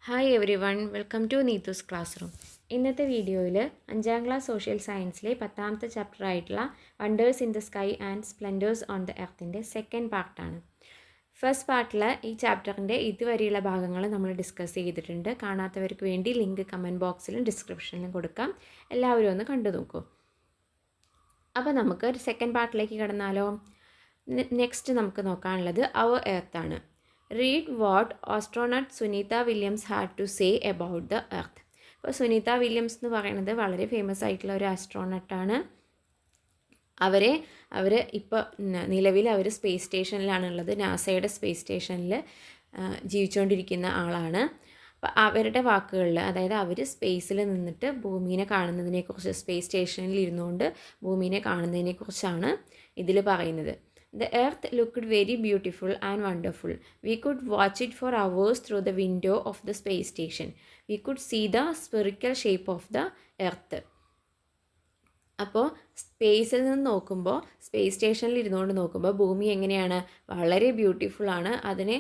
Hi everyone, welcome to Neethu's classroom. ഇന്നത്തെ വീഡിയോയിൽ 5ാം ക്ലാസ് സോഷ്യൽ സയൻസിലെ 10ാമത്തെ ചാപ്റ്റർ ആയിട്ടുള്ള wonders in the sky and splendours on the എർത്തിൻ്റെ സെക്കൻഡ് പാർട്ടാണ്. ഫസ്റ്റ് പാർട്ടിൽ ഈ ചാപ്റ്ററിൻ്റെ ഇതുവരെയുള്ള ഭാഗങ്ങൾ നമ്മൾ ഡിസ്കസ് ചെയ്തിട്ടുണ്ട്. കാണാത്തവർക്ക് വേണ്ടി ലിങ്ക് കമൻറ്റ് ബോക്സിലും ഡിസ്ക്രിപ്ഷനിലും കൊടുക്കാം. എല്ലാവരും ഒന്ന് കണ്ടു നോക്കൂ. അപ്പോൾ നമുക്ക് സെക്കൻഡ് പാർട്ടിലേക്ക് കടന്നാലോ. നെക്സ്റ്റ് നമുക്ക് നോക്കാനുള്ളത് അവർ എർത്താണ്. Read what astronaut Sunita Williams had to say about the earth. അപ്പോൾ സുനീത വില്യംസ് എന്ന് പറയുന്നത് വളരെ ഫേമസ് ആയിട്ടുള്ള ഒരു ആസ്ട്രോനട്ടാണ്. അവർ ഇപ്പോൾ നിലവിൽ അവർ സ്പേസ് സ്റ്റേഷനിലാണുള്ളത്. നാസയുടെ സ്പേസ് സ്റ്റേഷനിൽ ജീവിച്ചുകൊണ്ടിരിക്കുന്ന ആളാണ്. അപ്പോൾ അവരുടെ വാക്കുകളിൽ, അതായത് അവർ സ്പേസിൽ നിന്നിട്ട് ഭൂമിയെ കാണുന്നതിനെക്കുറിച്ച്, സ്പേസ് സ്റ്റേഷനിൽ ഇരുന്നുകൊണ്ട് ഭൂമിയെ കാണുന്നതിനെക്കുറിച്ചാണ് ഇതിൽ പറയുന്നത്. The earth looked very beautiful and wonderful. We could watch it for hours through the window of the space station. We could see the spherical shape of the earth. അപ്പോൾ സ്പേസിൽ നിന്ന് നോക്കുമ്പോൾ, സ്പേസ് സ്റ്റേഷനിൽ ഇരുന്നുകൊണ്ട് നോക്കുമ്പോൾ ഭൂമി എങ്ങനെയാണ്? വളരെ ബ്യൂട്ടിഫുള്ളാണ്. അതിനെ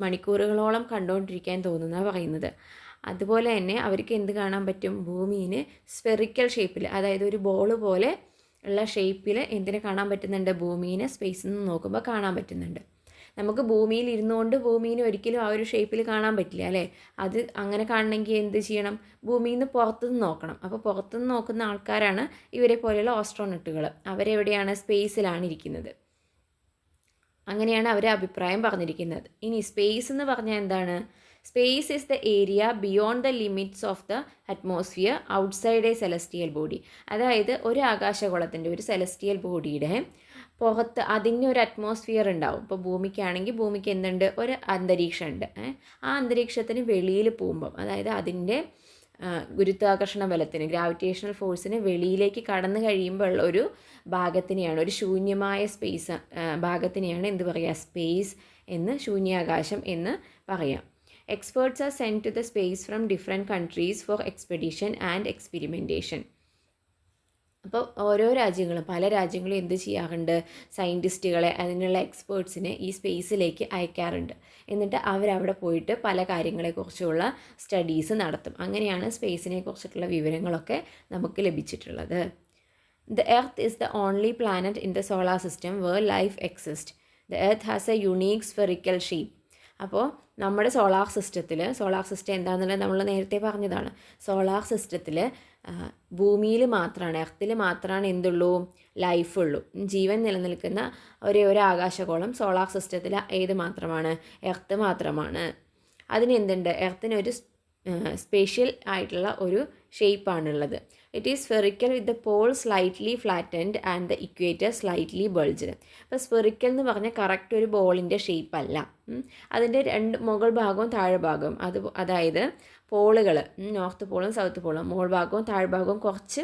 മണിക്കൂറുകളോളം കണ്ടുകൊണ്ടിരിക്കാൻ തോന്നുന്ന പറയുന്നത്. അതുപോലെ തന്നെ അവർക്ക് എന്ത് കാണാൻ പറ്റും? ഭൂമിയെ സ്ഫെറിക്കൽ ഷേപ്പിൽ, അതായത് ഒരു ബോൾ പോലെ ഉള്ള ഷേപ്പിൽ എന്തിനെ കാണാൻ പറ്റുന്നുണ്ട്? ഭൂമിയെ സ്പേസിൽ നിന്ന് നോക്കുമ്പോൾ കാണാൻ പറ്റുന്നുണ്ട്. നമുക്ക് ഭൂമിയിൽ ഇരുന്നുകൊണ്ട് ഭൂമിയെ ഒരിക്കലും ആ ഒരു ഷേപ്പിൽ കാണാൻ പറ്റില്ല, അല്ലേ? അത് അങ്ങനെ കാണണമെങ്കിൽ എന്ത് ചെയ്യണം? ഭൂമിയിൽ നിന്ന് പുറത്തുനിന്ന് നോക്കണം. അപ്പോൾ പുറത്തുനിന്ന് നോക്കുന്ന ആൾക്കാരാണ് ഇവരെ പോലെയുള്ള ആസ്ട്രോനട്ടുകൾ. അവരെവിടെയാണ്? സ്പേസിലാണ് ഇരിക്കുന്നത്. അങ്ങനെയാണ് അവർ അഭിപ്രായം പറഞ്ഞിരിക്കുന്നത്. ഇനി സ്പേസ് എന്ന് പറഞ്ഞാൽ എന്താണ്? Space is the area beyond the limits of the atmosphere outside A celestial body. അതായത് ഒരു ആകാശഗോളത്തിൻ്റെ, ഒരു സെലസ്റ്റിയൽ ബോഡിയുടെ പുറത്ത് അതിന് ഒരു അറ്റ്മോസ്ഫിയർ ഉണ്ടാവും. ഇപ്പോൾ ഭൂമിക്കാണെങ്കിൽ ഭൂമിക്ക് എന്തുണ്ട്? ഒരു അന്തരീക്ഷമുണ്ട്. ആ അന്തരീക്ഷത്തിന് വെളിയിൽ പോകുമ്പം, അതായത് അതിൻ്റെ ഗുരുത്വാകർഷണ ബലത്തിന്, ഗ്രാവിറ്റേഷണൽ ഫോഴ്സിന് വെളിയിലേക്ക് കടന്നു കഴിയുമ്പോൾ ഉള്ള ഒരു ഭാഗത്തിനെയാണ്, ഒരു ശൂന്യമായ സ്പേസ് ഭാഗത്തിനെയാണ് എന്ത് പറയുക? സ്പേസ് എന്ന്, ശൂന്യാകാശം എന്ന് പറയാം. Experts are sent to the space from different countries for expedition and experimentation. അപ്പോൾ ഓരോ രാജ്യങ്ങളും, പല രാജ്യങ്ങളും എന്ത് ചെയ്യാറുണ്ട്? സയൻറ്റിസ്റ്റുകളെ, അതിനുള്ള എക്സ്പേർട്സിനെ ഈ സ്പേസിലേക്ക് അയക്കാറുണ്ട്. എന്നിട്ട് അവരവിടെ പോയിട്ട് പല കാര്യങ്ങളെക്കുറിച്ചുള്ള സ്റ്റഡീസ് നടത്തും. അങ്ങനെയാണ് സ്പേസിനെ കുറിച്ചിട്ടുള്ള വിവരങ്ങളൊക്കെ നമുക്ക് ലഭിച്ചിട്ടുള്ളത്. The Earth is the only planet in the solar system where life exists. The Earth has a unique spherical shape. അപ്പോൾ നമ്മുടെ സോളാർ സിസ്റ്റം എന്താണെന്നുള്ളത് നമ്മൾ നേരത്തെ പറഞ്ഞതാണ്. സോളാർ സിസ്റ്റത്തിൽ ഭൂമിയിൽ മാത്രമാണ്, എർത്തിൽ മാത്രമാണ് എന്തുള്ളൂ? ലൈഫ് ഉള്ളൂ. ജീവൻ നിലനിൽക്കുന്ന ഒരേ ഒരു ആകാശഗോളം സോളാർ സിസ്റ്റത്തിൽ ഏത് മാത്രമാണ്? എർത്ത് മാത്രമാണ്. അതിനെന്തുണ്ട്? എർത്തിനൊരു സ്പെഷ്യൽ ആയിട്ടുള്ള ഒരു ഷേപ്പാണുള്ളത്. It is spherical with the pole slightly flattened and the equator slightly bulged. അപ്പോൾ സ്ഫെറിക്കൽ എന്ന് പറഞ്ഞാൽ കറക്റ്റ് ഒരു ബോളിൻ്റെ ഷേപ്പല്ല. അതിൻ്റെ രണ്ട് മുകൾ ഭാഗവും താഴെ ഭാഗവും, അതായത് പോളുകൾ, നോർത്ത് പോളും സൗത്ത് പോളും, മുകൾ ഭാഗവും താഴ്ഭാഗവും കുറച്ച്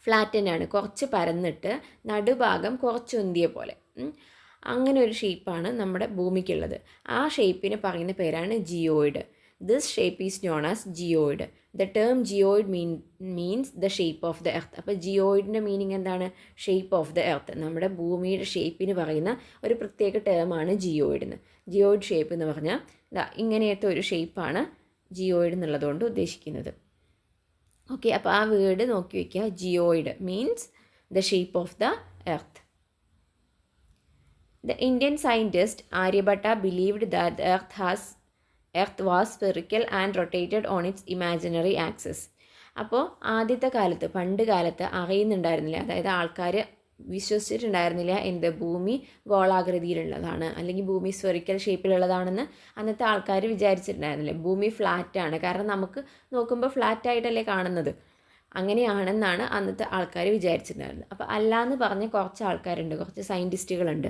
ഫ്ലാറ്റനാണ്, കുറച്ച് പരന്നിട്ട് നടുഭാഗം കുറച്ച് ഉന്തിയ പോലെ. അങ്ങനെ ഒരു ഷേപ്പാണ് നമ്മുടെ ഭൂമിക്കുള്ളത്. ആ ഷേപ്പിന് പറയുന്ന പേരാണ് geoid. This shape is known as geoid. The term geoid means the shape of the earth. അപ്പോൾ ജിയോയിഡിൻ്റെ മീനിങ് എന്താണ്? Shape of the earth. നമ്മുടെ ഭൂമിയുടെ ഷേപ്പിന് പറയുന്ന ഒരു പ്രത്യേക ടേമാണ് ജിയോയിഡ്. ജിയോയിഡ് ഷേപ്പ് എന്ന് പറഞ്ഞാൽ ഇങ്ങനെയത്തെ ഒരു ഷേപ്പാണ് ജിയോയിഡ് എന്നുള്ളതുകൊണ്ട് ഉദ്ദേശിക്കുന്നത്. ഓക്കെ, അപ്പോൾ ആ വേർഡ് നോക്കി വയ്ക്കുക. Geoid means the shape of the earth. The Indian scientist Aryabhatta believed that the Earth was spherical and rotated on its imaginary axis. അപ്പോൾ ആദ്യത്തെ കാലത്ത്, പണ്ട് കാലത്ത് അറിയുന്നുണ്ടായിരുന്നില്ല, അതായത് ആൾക്കാർ വിശ്വസിച്ചിട്ടുണ്ടായിരുന്നില്ല എന്ത്? ഭൂമി ഗോളാകൃതിയിലുള്ളതാണ്, അല്ലെങ്കിൽ ഭൂമി സ്ഫെറിക്കൽ ഷേപ്പിലുള്ളതാണെന്ന് അന്നത്തെ ആൾക്കാർ വിചാരിച്ചിട്ടുണ്ടായിരുന്നില്ല. ഭൂമി ഫ്ലാറ്റാണ്, കാരണം നമുക്ക് നോക്കുമ്പോൾ ഫ്ലാറ്റായിട്ടല്ലേ കാണുന്നത്. അങ്ങനെയാണെന്നാണ് അന്നത്തെ ആൾക്കാർ വിചാരിച്ചിട്ടുണ്ടായിരുന്നത്. അപ്പോൾ അല്ലാന്ന് പറഞ്ഞ കുറച്ച് ആൾക്കാരുണ്ട്, കുറച്ച് സയൻറ്റിസ്റ്റുകളുണ്ട്.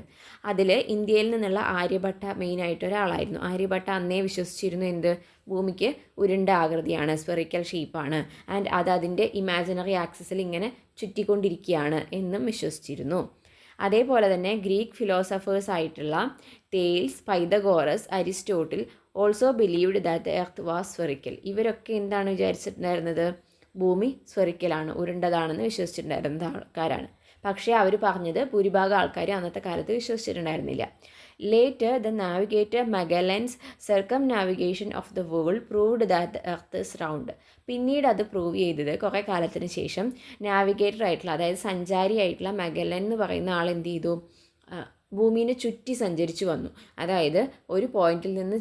അതിൽ ഇന്ത്യയിൽ നിന്നുള്ള ആര്യഭട്ട മെയിനായിട്ട് ഒരാളായിരുന്നു. ആര്യഭട്ട അന്നേ വിശ്വസിച്ചിരുന്നു എന്ത്? ഭൂമിക്ക് ഉരുണ്ട ആകൃതിയാണ്, സ്ഫെറിക്കൽ ഷേപ്പാണ്, ആൻഡ് അത് അതിൻ്റെ ഇമാജിനറി ആക്സിസിൽ ഇങ്ങനെ ചുറ്റിക്കൊണ്ടിരിക്കുകയാണ് എന്നും വിശ്വസിച്ചിരുന്നു. അതേപോലെ തന്നെ ഗ്രീക്ക് ഫിലോസഫേഴ്സ് ആയിട്ടുള്ള Thales, Pythagoras, Aristotle also believed that the earth was spherical. ഇവരൊക്കെ എന്താണ് വിചാരിച്ചിട്ടുണ്ടായിരുന്നത്? ഭൂമി സ്ഫെറിക്കലാണ്, ഉരുണ്ടതാണെന്ന് വിശ്വസിച്ചിട്ടുണ്ടായിരുന്ന ആൾക്കാരാണ്. പക്ഷേ അവർ പറഞ്ഞത് ഭൂരിഭാഗം ആൾക്കാരും അന്നത്തെ കാലത്ത് വിശ്വസിച്ചിട്ടുണ്ടായിരുന്നില്ല. Later the navigator Magellan's circumnavigation of the world proved that the earth is round. പിന്നീട് അത് പ്രൂവ് ചെയ്തത് കുറേ കാലത്തിന് ശേഷം നാവിഗേറ്റർ ആയിട്ടുള്ള, അതായത് സഞ്ചാരിയായിട്ടുള്ള മഗല്ലൻ എന്ന് പറയുന്ന ആൾ എന്ത് ചെയ്തു, ഭൂമിനെ ചുറ്റി സഞ്ചരിച്ചു വന്നു. അതായത് ഒരു പോയിന്റിൽ നിന്ന്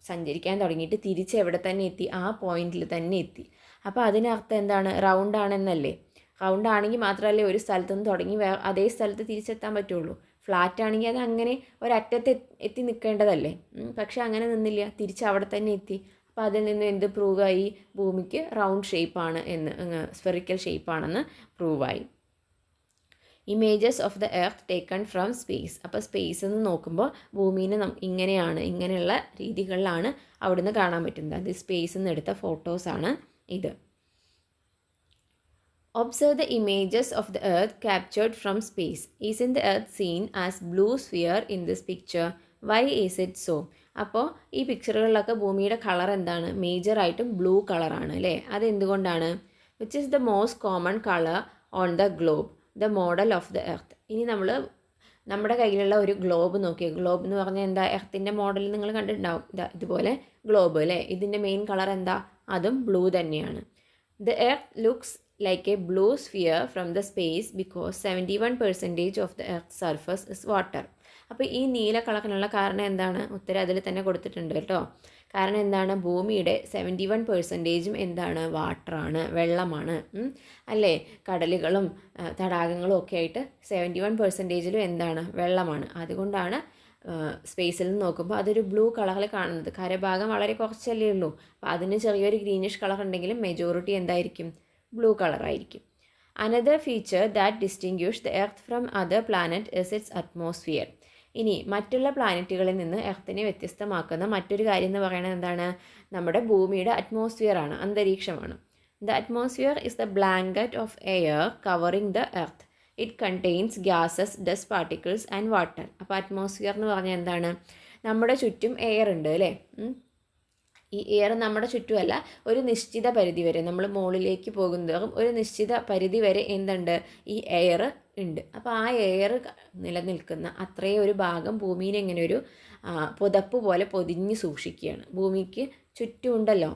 സഞ്ചരിക്കാൻ തുടങ്ങിയിട്ട് തിരിച്ച് എവിടെ തന്നെ എത്തി, ആ പോയിന്റിൽ തന്നെ എത്തി. അപ്പോൾ അതിനർത്ഥം എന്താണ്, റൗണ്ട് ആണെന്നല്ലേ. റൗണ്ട് ആണെങ്കിൽ മാത്രമല്ലേ ഒരു സ്ഥലത്ത് നിന്ന് തുടങ്ങി അതേ സ്ഥലത്ത് തിരിച്ചെത്താൻ പറ്റുള്ളൂ. ഫ്ലാറ്റ് ആണെങ്കിൽ അത് അങ്ങനെ ഒരറ്റത്ത് എത്തി നിൽക്കേണ്ടതല്ലേ. പക്ഷെ അങ്ങനെ നിന്നില്ല, തിരിച്ച് അവിടെ തന്നെ എത്തി. അപ്പോൾ അതിൽ നിന്ന് എന്ത് പ്രൂവായി, ഭൂമിക്ക് റൗണ്ട് ഷേപ്പാണ് എന്ന്, സ്ഫെറിക്കൽ ഷേപ്പാണെന്ന് പ്രൂവായി. Images of the earth taken from space. അപ്പോൾ സ്പേസിൽ നിന്ന് നോക്കുമ്പോൾ ഭൂമിനെ ഇങ്ങനെയുള്ള രീതികളിലാണ് അവിടുന്ന് കാണാൻ പറ്റുന്നത്. അത് സ്പേസിൽ നിന്ന് എടുത്ത ഫോട്ടോസാണ് ഇത്. Observe the images of the earth captured from space. Isn't the earth seen as blue sphere in this picture? Why is it so? അപ്പോൾ ഈ പിക്ചറുകളിലൊക്കെ ഭൂമിയുടെ കളർ എന്താണ്, മേജറായിട്ടും ബ്ലൂ കളറാണ് അല്ലേ. അതെന്തുകൊണ്ടാണ്? Which is the most common colour on the globe, the model of the earth. ഇനി നമ്മൾ നമ്മുടെ കയ്യിലുള്ള ഒരു ഗ്ലോബ് നോക്കിയാൽ, ഗ്ലോബ് എന്ന് പറഞ്ഞാൽ എന്താ, എർത്തിൻ്റെ മോഡൽ നിങ്ങൾ കണ്ടിട്ടുണ്ടാവും. ഇതുപോലെ ഗ്ലോബ് അല്ലേ. ഇതിൻ്റെ മെയിൻ കളർ എന്താ, അതും ബ്ലൂ തന്നെയാണ്. The earth looks like a blue sphere from the space because 71% of the earth's surface is water. അപ്പോൾ ഈ നീല കളറിനുള്ള കാരണം എന്താണ്, ഉത്തരം അതിൽ തന്നെ കൊടുത്തിട്ടുണ്ട് കേട്ടോ. കാരണം എന്താണ്, ഭൂമിയുടെ 71% എന്താണ്, വാട്ടറാണ്, വെള്ളമാണ് അല്ലേ. കടലുകളും തടാകങ്ങളും ഒക്കെ ആയിട്ട് 71% എന്താണ്, വെള്ളമാണ്. അതുകൊണ്ടാണ് സ്പേസിൽ നിന്ന് നോക്കുമ്പോൾ അതൊരു ബ്ലൂ കളറിൽ കാണുന്നത്. കരഭാഗം വളരെ കുറച്ചല്ലേ ഉള്ളൂ. അപ്പോൾ അതിന് ചെറിയൊരു ഗ്രീനിഷ് കളർ ഉണ്ടെങ്കിലും മെജോറിറ്റി എന്തായിരിക്കും, ബ്ലൂ കളറായിരിക്കും. Another feature that distinguish the earth from other planet is its atmosphere. ഇനി മറ്റുള്ള പ്ലാനറ്റുകളിൽ നിന്ന് എർത്തിനെ വ്യത്യസ്തമാക്കുന്ന മറ്റൊരു കാര്യം എന്ന് പറയുന്നത് എന്താണ്, നമ്മുടെ ഭൂമിയുടെ അറ്റ്മോസ്ഫിയർ ആണ്, അന്തരീക്ഷമാണ്. The atmosphere is the blanket of air covering the earth. It contains gases, dust particles and water. അപ്പോൾ അറ്റ്മോസ്ഫിയർ എന്ന് പറഞ്ഞാൽ എന്താണ്, നമ്മുടെ ചുറ്റും എയർ ഉണ്ട് അല്ലേ. ഈ എയർ നമ്മുടെ ചുറ്റുമല്ല, ഒരു നിശ്ചിത പരിധി വരെ നമ്മൾ മുകളിലേക്ക് പോകുന്നതും ഒരു നിശ്ചിത പരിധി വരെ എന്തുണ്ട്, ഈ എയർ ഉണ്ട്. അപ്പോൾ ആ എയർ നിലനിൽക്കുന്ന അത്രയും ഒരു ഭാഗം ഭൂമിനെ ഇങ്ങനെ ഒരു പുതപ്പ് പോലെ പൊതിഞ്ഞ് സൂക്ഷിക്കുകയാണ്. ഭൂമിക്ക് ചുറ്റുമുണ്ടല്ലോ,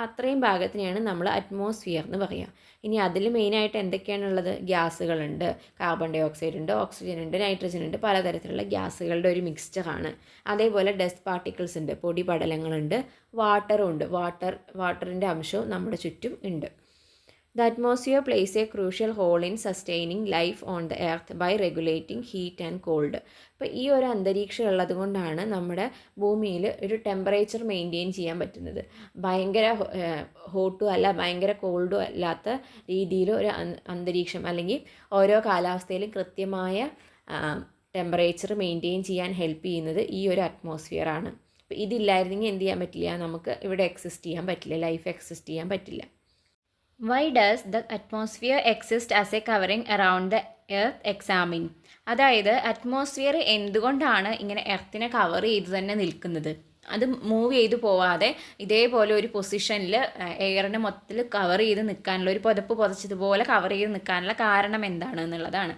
അത്രയും ഭാഗത്തിനെയാണ് നമ്മൾ അറ്റ്മോസ്ഫിയർ എന്ന് പറയുക. ഇനി അതിൽ മെയിനായിട്ട് എന്തൊക്കെയാണുള്ളത്, ഗ്യാസുകളുണ്ട്, കാർബൺ ഡൈ ഓക്സൈഡ് ഉണ്ട്, ഓക്സിജൻ ഉണ്ട്, നൈട്രജൻ ഉണ്ട്, പലതരത്തിലുള്ള ഗ്യാസുകളുടെ ഒരു മിക്സ്ചറാണ്. അതേപോലെ ഡസ്റ്റ് പാർട്ടിക്കിൾസ് ഉണ്ട്, പൊടി പടലങ്ങളുണ്ട്, വാട്ടറും ഉണ്ട്, വാട്ടറിൻ്റെ അംശവും നമ്മുടെ ചുറ്റും ഉണ്ട്. The atmosphere plays a crucial role in sustaining life on the earth by regulating heat and cold. അപ്പോൾ ഈ ഒരു അന്തരീക്ഷം ഉള്ളത് കൊണ്ടാണ് നമ്മുടെ ഭൂമിയിൽ ഒരു ടെമ്പറേച്ചർ മെയിൻറ്റെയിൻ ചെയ്യാൻ പറ്റുന്നത്. ഭയങ്കര ഹോട്ടും അല്ല ഭയങ്കര കോൾഡും അല്ലാത്ത രീതിയിൽ ഒരു അന്തരീക്ഷം, അല്ലെങ്കിൽ ഓരോ കാലാവസ്ഥയിലും കൃത്യമായ ടെമ്പറേച്ചർ മെയിൻറ്റെയിൻ ചെയ്യാൻ ഹെൽപ്പ് ചെയ്യുന്നത് ഈ ഒരു അറ്റ്മോസ്ഫിയർ ആണ്. അപ്പോൾ ഇതില്ലായിരുന്നെങ്കിൽ എന്ത് ചെയ്യാൻ പറ്റില്ല, നമുക്ക് ഇവിടെ എക്സിസ്റ്റ് ചെയ്യാൻ പറ്റില്ല, ലൈഫ് എക്സിസ്റ്റ് ചെയ്യാൻ പറ്റില്ല. Why does the atmosphere exist as a covering around the earth? Examine. അതായത് അറ്റ്മോസ്ഫിയർ എന്തുകൊണ്ടാണ് ഇങ്ങനെ എർത്തിനെ കവർ ചെയ്ത് തന്നെ നിൽക്കുന്നത്, അത് മൂവ് ചെയ്ത് പോവാതെ ഇതേപോലെ ഒരു പൊസിഷനിൽ എയറിനെ മൊത്തത്തിൽ കവർ ചെയ്ത് നിൽക്കാനുള്ള, ഒരു പുതപ്പ് പുതച്ചതുപോലെ കവർ ചെയ്ത് നിൽക്കാനുള്ള കാരണം എന്താണ് എന്നുള്ളതാണ്.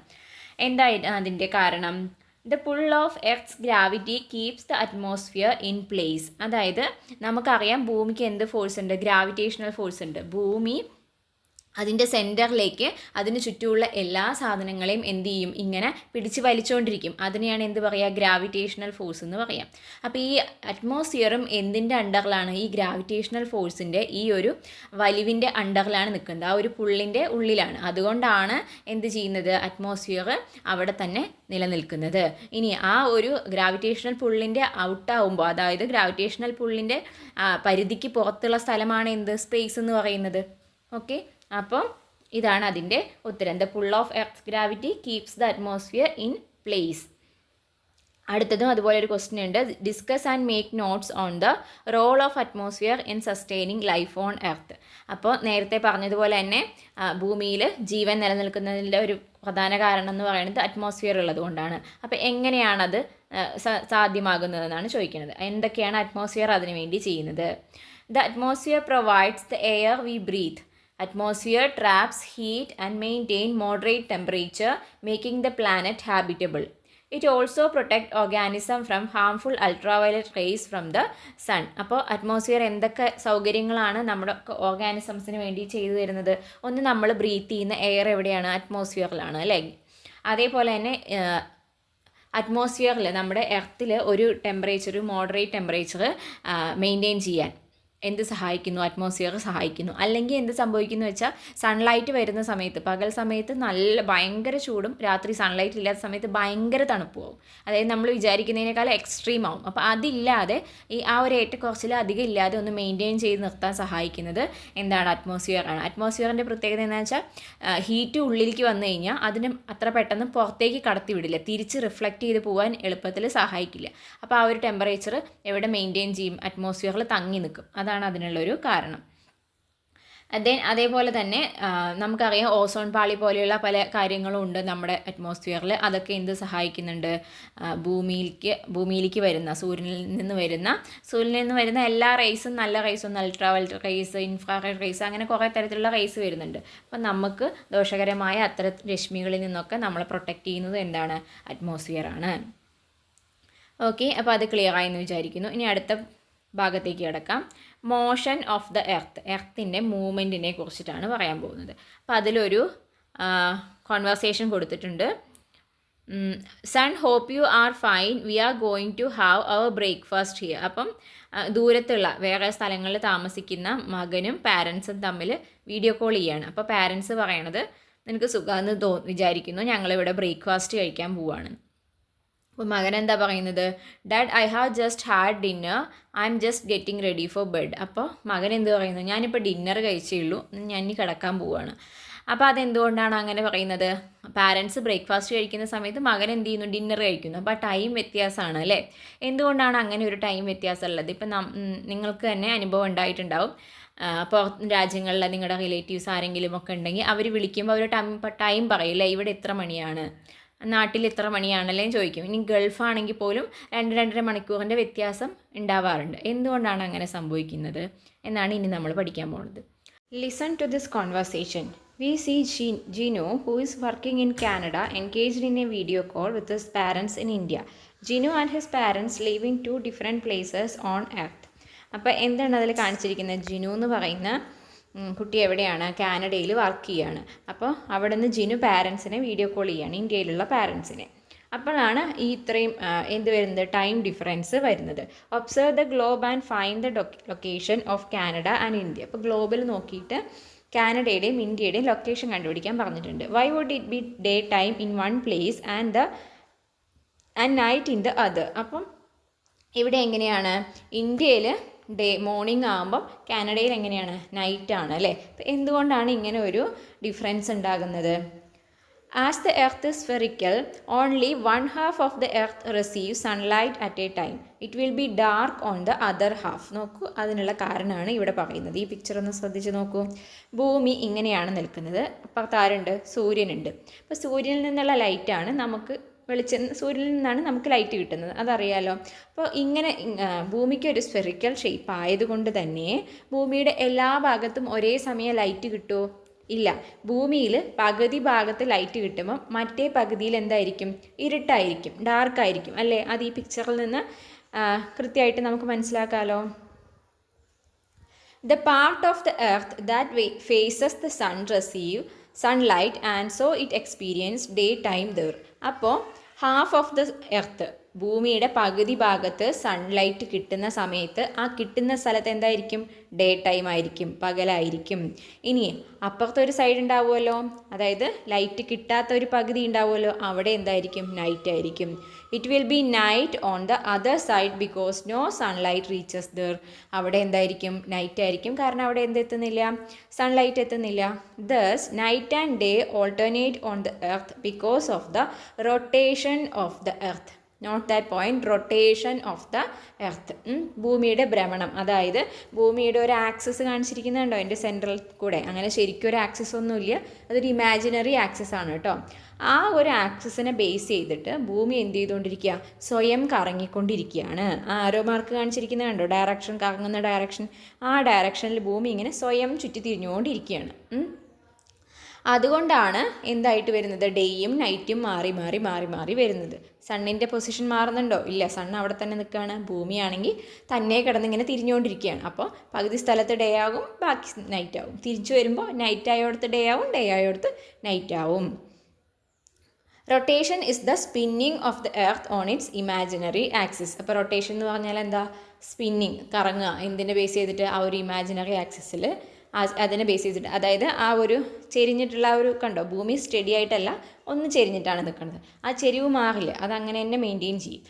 എന്തായിരുന്നു അതിൻ്റെ കാരണം? The pull of earth's gravity keeps the atmosphere in place. അതായത് നമുക്കറിയാം ഭൂമിക്ക് എന്ത് ഫോഴ്സ് ഉണ്ട്, ഗ്രാവിറ്റേഷണൽ ഫോഴ്സ് ഉണ്ട്. ഭൂമി അതിൻ്റെ സെൻറ്ററിലേക്ക് അതിന് ചുറ്റുമുള്ള എല്ലാ സാധനങ്ങളെയും എന്ത് ചെയ്യും, ഇങ്ങനെ പിടിച്ച് വലിച്ചുകൊണ്ടിരിക്കും. അതിനെയാണ് എന്ത് പറയുക, ഗ്രാവിറ്റേഷണൽ ഫോഴ്സ് എന്ന് പറയാം. അപ്പോൾ ഈ അറ്റ്മോസ്ഫിയറും എന്തിൻ്റെ അണ്ടറിലാണ്, ഈ ഗ്രാവിറ്റേഷണൽ ഫോഴ്സിൻ്റെ ഈ ഒരു വലിവിൻ്റെ അണ്ടറിലാണ് നിൽക്കുന്നത്, ആ ഒരു പുള്ളിൻ്റെ ഉള്ളിലാണ്. അതുകൊണ്ടാണ് എന്ത് ചെയ്യുന്നത്, അറ്റ്മോസ്ഫിയർ അവിടെ തന്നെ നിലനിൽക്കുന്നത്. ഇനി ആ ഒരു ഗ്രാവിറ്റേഷണൽ പുള്ളിൻ്റെ ഔട്ടാവുമ്പോൾ, അതായത് ഗ്രാവിറ്റേഷണൽ പുള്ളിൻ്റെ പരിധിക്ക് പുറത്തുള്ള സ്ഥലമാണ് എന്ത്, സ്പേസ് എന്ന് പറയുന്നത്. ഓക്കെ, അപ്പം ഇതാണ് അതിൻ്റെ ഉത്തരം. The pull of earth gravity keeps the atmosphere in place. അടുത്തതും അതുപോലെ ഒരു ക്വസ്റ്റ്യൻ ഉണ്ട്. Discuss and make notes on the role of atmosphere in sustaining life on earth. അപ്പോൾ നേരത്തെ പറഞ്ഞതുപോലെ തന്നെ ഭൂമിയിൽ ജീവൻ നിലനിൽക്കുന്നതിൻ്റെ ഒരു പ്രധാന കാരണം എന്ന് പറയുന്നത് അറ്റ്മോസ്ഫിയർ ഉള്ളത് കൊണ്ടാണ്. അപ്പോൾ എങ്ങനെയാണത് സാധ്യമാകുന്നതെന്നാണ് ചോദിക്കുന്നത്. എന്തൊക്കെയാണ് അറ്റ്മോസ്ഫിയർ അതിനു വേണ്ടി ചെയ്യുന്നത്? The atmosphere provides the air we breathe. Atmosphere traps heat and maintain moderate temperature, making the planet habitable. It also protect organism from harmful ultraviolet rays from the sun. അപ്പോൾ അറ്റ്മോസ്ഫിയർ എന്തൊക്കെ സൗകര്യങ്ങളാണ് നമ്മുടെ ഓർഗാനിസംസിന് വേണ്ടി ചെയ്തു തരുന്നത്? ഒന്ന്, നമ്മൾ ബ്രീത്ത് ചെയ്യുന്ന എയർ എവിടെയാണ്? അറ്റ്മോസ്ഫിയറിലാണ് അല്ലേ? അതേപോലെ തന്നെ അറ്റ്മോസ്ഫിയറിൽ നമ്മുടെ എർത്തിൽ ഒരു ടെമ്പറേച്ചർ, മോഡറേറ്റ് ടെമ്പറേച്ചർ മെയിൻറ്റെയിൻ ചെയ്യാൻ എന്ത് സഹായിക്കുന്നു? അറ്റ്മോസ്ഫിയർ സഹായിക്കുന്നു. അല്ലെങ്കിൽ എന്ത് സംഭവിക്കുന്നു വെച്ചാൽ, സൺലൈറ്റ് വരുന്ന സമയത്ത്, പകൽ സമയത്ത് നല്ല ഭയങ്കര ചൂടും രാത്രി സൺലൈറ്റ് ഇല്ലാത്ത സമയത്ത് ഭയങ്കര തണുപ്പും. അതായത് നമ്മൾ വിചാരിക്കുന്നതിനേക്കാൾ എക്സ്ട്രീം ആവും. അപ്പോൾ അതില്ലാതെ ആ ഒരു ഏറ്റക്കുറച്ചിൽ അധികം ഇല്ലാതെ ഒന്ന് മെയിൻറ്റെയിൻ ചെയ്ത് നിർത്താൻ സഹായിക്കുന്നത് എന്താണ്? അറ്റ്മോസ്ഫിയറാണ്. അറ്റ്മോസ്ഫിയറിൻ്റെ പ്രത്യേകത എന്താണെന്ന് വെച്ചാൽ, ഹീറ്റ് ഉള്ളിലേക്ക് വന്നു കഴിഞ്ഞാൽ അതിന് അത്ര പെട്ടെന്ന് പുറത്തേക്ക് കടത്തി വിടില്ല, തിരിച്ച് റിഫ്ലക്റ്റ് ചെയ്ത് പോകാൻ എളുപ്പത്തിൽ സഹായിക്കില്ല. അപ്പോൾ ആ ഒരു ടെമ്പറേച്ചർ എവിടെ മെയിൻറ്റെയിൻ ചെയ്യും? അറ്റ്മോസ്ഫിയറിൽ തങ്ങി നിൽക്കും. അതാണ് അതിനുള്ളൊരു കാരണം. അതേപോലെ തന്നെ നമുക്കറിയാം, ഓസോൺ പാളി പോലെയുള്ള പല കാര്യങ്ങളും ഉണ്ട് നമ്മുടെ അറ്റ്മോസ്ഫിയറിൽ. അതൊക്കെ എന്ത് സഹായിക്കുന്നുണ്ട്? ഭൂമിയിലേക്ക് വരുന്ന സൂര്യനിൽ നിന്ന് വരുന്ന എല്ലാ റേസും, നല്ല റേസും, അൾട്രാവയലറ്റ് റേസ്, ഇൻഫ്രാറെഡ് റേസ്, അങ്ങനെ കുറേ തരത്തിലുള്ള റേസ് വരുന്നുണ്ട്. അപ്പം നമുക്ക് ദോഷകരമായ അത്തരം രശ്മികളിൽ നിന്നൊക്കെ നമ്മളെ പ്രൊട്ടക്റ്റ് ചെയ്യുന്നത് എന്താണ്? അറ്റ്മോസ്ഫിയറാണ്. ഓക്കെ, അപ്പോൾ അത് ക്ലിയർ ആയെന്ന് വിചാരിക്കുന്നു. ഇനി അടുത്ത ഭാഗത്തേക്ക് കിടക്കാം. മോഷൻ ഓഫ് ദ എർത്തിൻ്റെ മൂവ്മെൻറ്റിനെ കുറിച്ചിട്ടാണ് പറയാൻ പോകുന്നത്. അപ്പോൾ അതിലൊരു കോൺവെർസേഷൻ കൊടുത്തിട്ടുണ്ട്. Son, hope you are fine, we are going to have our breakfast here. അപ്പം ദൂരത്തുള്ള വേറെ സ്ഥലങ്ങളിൽ താമസിക്കുന്ന മകനും പാരൻസും തമ്മിൽ വീഡിയോ കോൾ ചെയ്യാണ്. അപ്പോൾ പാരൻസ് പറയണത്, നിനക്ക് സുഖമെന്ന് വിചാരിക്കുന്നു, ഞങ്ങളിവിടെ ബ്രേക്ക്ഫാസ്റ്റ് കഴിക്കാൻ പോവുകയാണ്. അപ്പോൾ മകൻ എന്താ പറയുന്നത്? Dad, I have just had dinner, I am just getting ready for bed. അപ്പോൾ മകൻ എന്ത് പറയുന്നു? ഞാനിപ്പോൾ ഡിന്നർ കഴിച്ചേ ഉള്ളൂ, ഞാൻ ഇനി കിടക്കാൻ പോവുകയാണ്. അപ്പോൾ അതെന്തുകൊണ്ടാണ് അങ്ങനെ പറയുന്നത്? പാരൻസ് ബ്രേക്ക്ഫാസ്റ്റ് കഴിക്കുന്ന സമയത്ത് മകൻ എന്ത് ചെയ്യുന്നു? ഡിന്നർ കഴിക്കുന്നു. അപ്പോൾ ആ ടൈം വ്യത്യാസമാണ് അല്ലേ? എന്തുകൊണ്ടാണ് അങ്ങനെ ഒരു ടൈം വ്യത്യാസം ഉള്ളത്? ഇപ്പം നിങ്ങൾക്ക് തന്നെ അനുഭവം ഉണ്ടായിട്ടുണ്ടാവും. പുറത്ത് രാജ്യങ്ങളിൽ നിങ്ങളുടെ റിലേറ്റീവ്സ് ആരെങ്കിലും ഒക്കെ ഉണ്ടെങ്കിൽ അവർ വിളിക്കുമ്പോൾ അവർ ടൈം പറയില്ല, ഇവിടെ എത്ര മണിയാണ്, നാട്ടിൽ ഇത്ര മണിയാണല്ലേ ചോദിക്കും. ഇനി ഗൾഫാണെങ്കിൽ പോലും 2-2.5 മണിക്കൂറിൻ്റെ വ്യത്യാസം ഉണ്ടാവാറുണ്ട്. എന്തുകൊണ്ടാണ് അങ്ങനെ സംഭവിക്കുന്നത് എന്നാണ് ഇനി നമ്മൾ പഠിക്കാൻ പോകുന്നത്. Listen to this conversation. We see Gino, who is working in Canada, engaged in a video call with his parents in India. Gino and his parents live in 2 different places on earth. അപ്പോൾ എന്താണ് അതിൽ കാണിച്ചിരിക്കുന്നത്? ജിനു എന്ന് പറയുന്ന കുട്ടി എവിടെയാണ്? കാനഡയിൽ work ചെയ്യാണ്. അപ്പോൾ അവിടെ നിന്ന് ജിനു പാരൻസിനെ വീഡിയോ കോൾ ചെയ്യാണ്, ഇന്ത്യയിലുള്ള പാരൻസിനെ. അപ്പോഴാണ് ഈ ഇത്രയും എന്ത് വരുന്നത്? ടൈം ഡിഫറൻസ് വരുന്നത്. Observe the globe and find the location of Canada and India. അപ്പോൾ ഗ്ലോബിൽ നോക്കിയിട്ട് കാനഡയുടെയും ഇന്ത്യയുടെയും ലൊക്കേഷൻ കണ്ടുപിടിക്കാൻ പറഞ്ഞിട്ടുണ്ട്. Why would it be day time in one place and night in the other. അപ്പം ഇവിടെ എങ്ങനെയാണ്? ഇന്ത്യയിൽ മോർണിംഗ് ആകുമ്പം കാനഡയിൽ എങ്ങനെയാണ്? നൈറ്റാണ് അല്ലേ? അപ്പം എന്തുകൊണ്ടാണ് ഇങ്ങനെ ഒരു ഡിഫറൻസ് ഉണ്ടാകുന്നത്? As the earth is spherical, only 1/2 of the earth receive sunlight at A time. It will B dark on the other half. നോക്കൂ, അതിനുള്ള കാരണമാണ് ഇവിടെ പറയുന്നത്. ഈ പിക്ചർ ഒന്ന് ശ്രദ്ധിച്ച് നോക്കൂ. ഭൂമി ഇങ്ങനെയാണ് നിൽക്കുന്നത്, അപ്പുറത്താരുണ്ട്? സൂര്യനുണ്ട്. അപ്പോൾ സൂര്യനിൽ നിന്നുള്ള ലൈറ്റാണ് നമുക്ക് സൂര്യനിൽ നിന്നാണ് നമുക്ക് ലൈറ്റ് കിട്ടുന്നത്, അതറിയാലോ. അപ്പോൾ ഇങ്ങനെ ഭൂമിക്ക് ഒരു സ്ഫെറിക്കൽ ഷേപ്പ് ആയതുകൊണ്ട് തന്നെ ഭൂമിയുടെ എല്ലാ ഭാഗത്തും ഒരേ സമയം ലൈറ്റ് കിട്ടുമോ? ഇല്ല. ഭൂമിയിൽ പകുതി ഭാഗത്ത് ലൈറ്റ് കിട്ടുമ്പോൾ മറ്റേ പകുതിയിൽ എന്തായിരിക്കും? ഇരുട്ടായിരിക്കും, ഡാർക്കായിരിക്കും അല്ലേ? അത് ഈ പിക്ചറിൽ നിന്ന് കൃത്യമായിട്ട് നമുക്ക് മനസ്സിലാക്കാമല്ലോ. The part of the earth that faces the sun receive sunlight and so it experience daytime there. അപ്പോൾ ഹാഫ് ഓഫ് ദ എർത്ത്, ഭൂമിയുടെ പകുതി ഭാഗത്ത് സൺലൈറ്റ് കിട്ടുന്ന സമയത്ത് ആ കിട്ടുന്ന സ്ഥലത്ത് എന്തായിരിക്കും? ഡേ ടൈം ആയിരിക്കും, പകലായിരിക്കും. ഇനി അപ്പുറത്തൊരു സൈഡ് ഉണ്ടാവുമല്ലോ, അതായത് ലൈറ്റ് കിട്ടാത്ത ഒരു പകുതി ഉണ്ടാവുമല്ലോ, അവിടെ എന്തായിരിക്കും? നൈറ്റ് ആയിരിക്കും. It will be night on the other side because no sunlight reaches there. അവിടെ എന്തായിരിക്കും? നൈറ്റ് ആയിരിക്കും, കാരണം അവിടെ എന്തെത്തുന്നില്ല? സൺലൈറ്റ് എത്തുന്നില്ല. Thus night and day alternate on the earth because of the rotation of the earth. Note that point, rotation of the earth. ഭൂമിയുടെ ഭ്രമണം, അതായത് ഭൂമിയുടെ ഒരു ആക്സിസ് കാണിച്ചിരിക്കുന്നുണ്ടോ എൻ്റെ സെൻട്രൽ കൂടെ, അങ്ങനെ ശരിക്കും ഒരു ആക്സിസ് ഒന്നുമില്ല, അതൊരു ഇമാജിനറി ആക്സിസ് ആണ് കേട്ടോ. ആ ഒരു ആക്സിസിനെ ബേസ് ചെയ്തിട്ട് ഭൂമി എന്ത് ചെയ്തുകൊണ്ടിരിക്കുക, സ്വയം കറങ്ങിക്കൊണ്ടിരിക്കുകയാണ്. ആ ആരോ മാർക്ക് കാണിച്ചിരിക്കുന്നത് കണ്ടോ, ഡയറക്ഷൻ, കറങ്ങുന്ന ഡയറക്ഷൻ, ആ ഡയറക്ഷനിൽ ഭൂമി ഇങ്ങനെ സ്വയം ചുറ്റി തിരിഞ്ഞുകൊണ്ടിരിക്കുകയാണ്. അതുകൊണ്ടാണ് എന്തായിട്ട് വരുന്നത്, ഡേയും നൈറ്റും മാറി മാറി മാറി മാറി വരുന്നത്. സണ്ണിൻ്റെ പൊസിഷൻ മാറുന്നുണ്ടോ? ഇല്ല, സണ്ണ് അവിടെ തന്നെ നിൽക്കുകയാണ്. ഭൂമിയാണെങ്കിൽ തന്നെ കിടന്നിങ്ങനെ തിരിഞ്ഞുകൊണ്ടിരിക്കുകയാണ്. അപ്പോൾ പകുതി സ്ഥലത്ത് ഡേ ആകും, ബാക്കി നൈറ്റ് ആവും. തിരിച്ചു വരുമ്പോൾ നൈറ്റ് ആയോടത്ത് ഡേ ആവും, ഡേ ആയോടത്ത് നൈറ്റ് ആവും. Rotation is the spinning of the earth on its imaginary axis. അപ്പോൾ റൊട്ടേഷൻ എന്ന് പറഞ്ഞാൽ എന്താ, സ്പിന്നിങ്, കറങ്ങുക. എന്തിനെ ബേസ് ചെയ്തിട്ട്, ആ ഒരു ഇമാജിനറി ആക്സിസിൽ അതിനെ ബേസ് ചെയ്തിട്ട്, അതായത് ആ ഒരു ചെരിഞ്ഞിട്ടുള്ള ആ ഒരു കണ്ടോ, ഭൂമി സ്റ്റഡി ആയിട്ടല്ല, ഒന്ന് ചെരിഞ്ഞിട്ടാണ് നിൽക്കുന്നത്. ആ ചെരിവ് മാറില്ല, അതങ്ങനെ തന്നെ മെയിൻറ്റെയിൻ ചെയ്യും.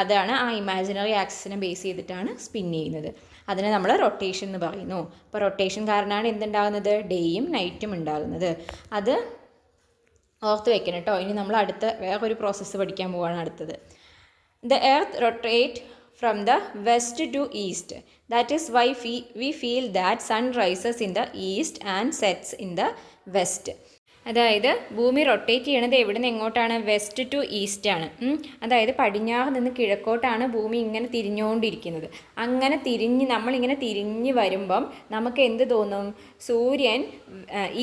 അതാണ് ആ ഇമാജിനറി ആക്സിസിനെ ബേസ് ചെയ്തിട്ടാണ് സ്പിൻ ചെയ്യുന്നത്. അതിനെ നമ്മൾ റൊട്ടേഷൻ എന്ന് പറയുന്നു. അപ്പോൾ റൊട്ടേഷൻ കാരണമാണ് എന്തുണ്ടാകുന്നത്, ഡേയും നൈറ്റും ഉണ്ടാകുന്നത്. അത് ഓർത്ത് വെക്കണം കേട്ടോ. ഇനി നമ്മൾ അടുത്ത വേറൊരു പ്രോസസ്സ് പഠിക്കാൻ പോവുകയാണ് അടുത്തത്. The earth rotate from the west to east. That is why we feel that sun rises in the east and sets in the west. അതായത് ഭൂമി റൊട്ടേറ്റ് ചെയ്യണത് എവിടെ നിന്ന് എങ്ങോട്ടാണ്, വെസ്റ്റ് ടു ഈസ്റ്റ് ആണ്. അതായത് പടിഞ്ഞാറ് നിന്ന് കിഴക്കോട്ടാണ് ഭൂമി ഇങ്ങനെ തിരിഞ്ഞുകൊണ്ടിരിക്കുന്നത്. അങ്ങനെ നമ്മളിങ്ങനെ തിരിഞ്ഞ് വരുമ്പം നമുക്ക് എന്ത് തോന്നും, സൂര്യൻ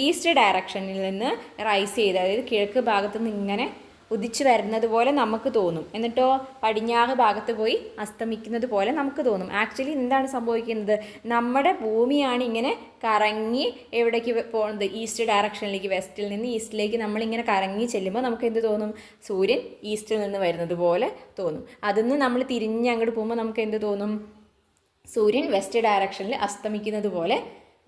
ഈസ്റ്റ് ഡയറക്ഷനിൽ നിന്ന് റൈസ് ചെയ്ത്, അതായത് കിഴക്ക് ഭാഗത്ത് നിന്ന് ഇങ്ങനെ ഉദിച്ചു വരുന്നത് പോലെ നമുക്ക് തോന്നും. എന്നിട്ടോ പടിഞ്ഞാറ് ഭാഗത്ത് പോയി അസ്തമിക്കുന്നത് പോലെ നമുക്ക് തോന്നും. ആക്ച്വലി എന്താണ് സംഭവിക്കുന്നത്, നമ്മുടെ ഭൂമിയാണ് ഇങ്ങനെ കറങ്ങി എവിടേക്ക് പോകുന്നത്, ഈസ്റ്റ് ഡയറക്ഷനിലേക്ക്, വെസ്റ്റിൽ നിന്ന് ഈസ്റ്റിലേക്ക് നമ്മളിങ്ങനെ കറങ്ങി ചെല്ലുമ്പോൾ നമുക്ക് എന്ത് തോന്നും, സൂര്യൻ ഈസ്റ്റിൽ നിന്ന് വരുന്നത് പോലെ തോന്നും. അതിന്ന് നമ്മൾ തിരിഞ്ഞ് അങ്ങോട്ട് പോകുമ്പോൾ നമുക്ക് എന്ത് തോന്നും, സൂര്യൻ വെസ്റ്റ് ഡയറക്ഷനിൽ അസ്തമിക്കുന്നത് പോലെ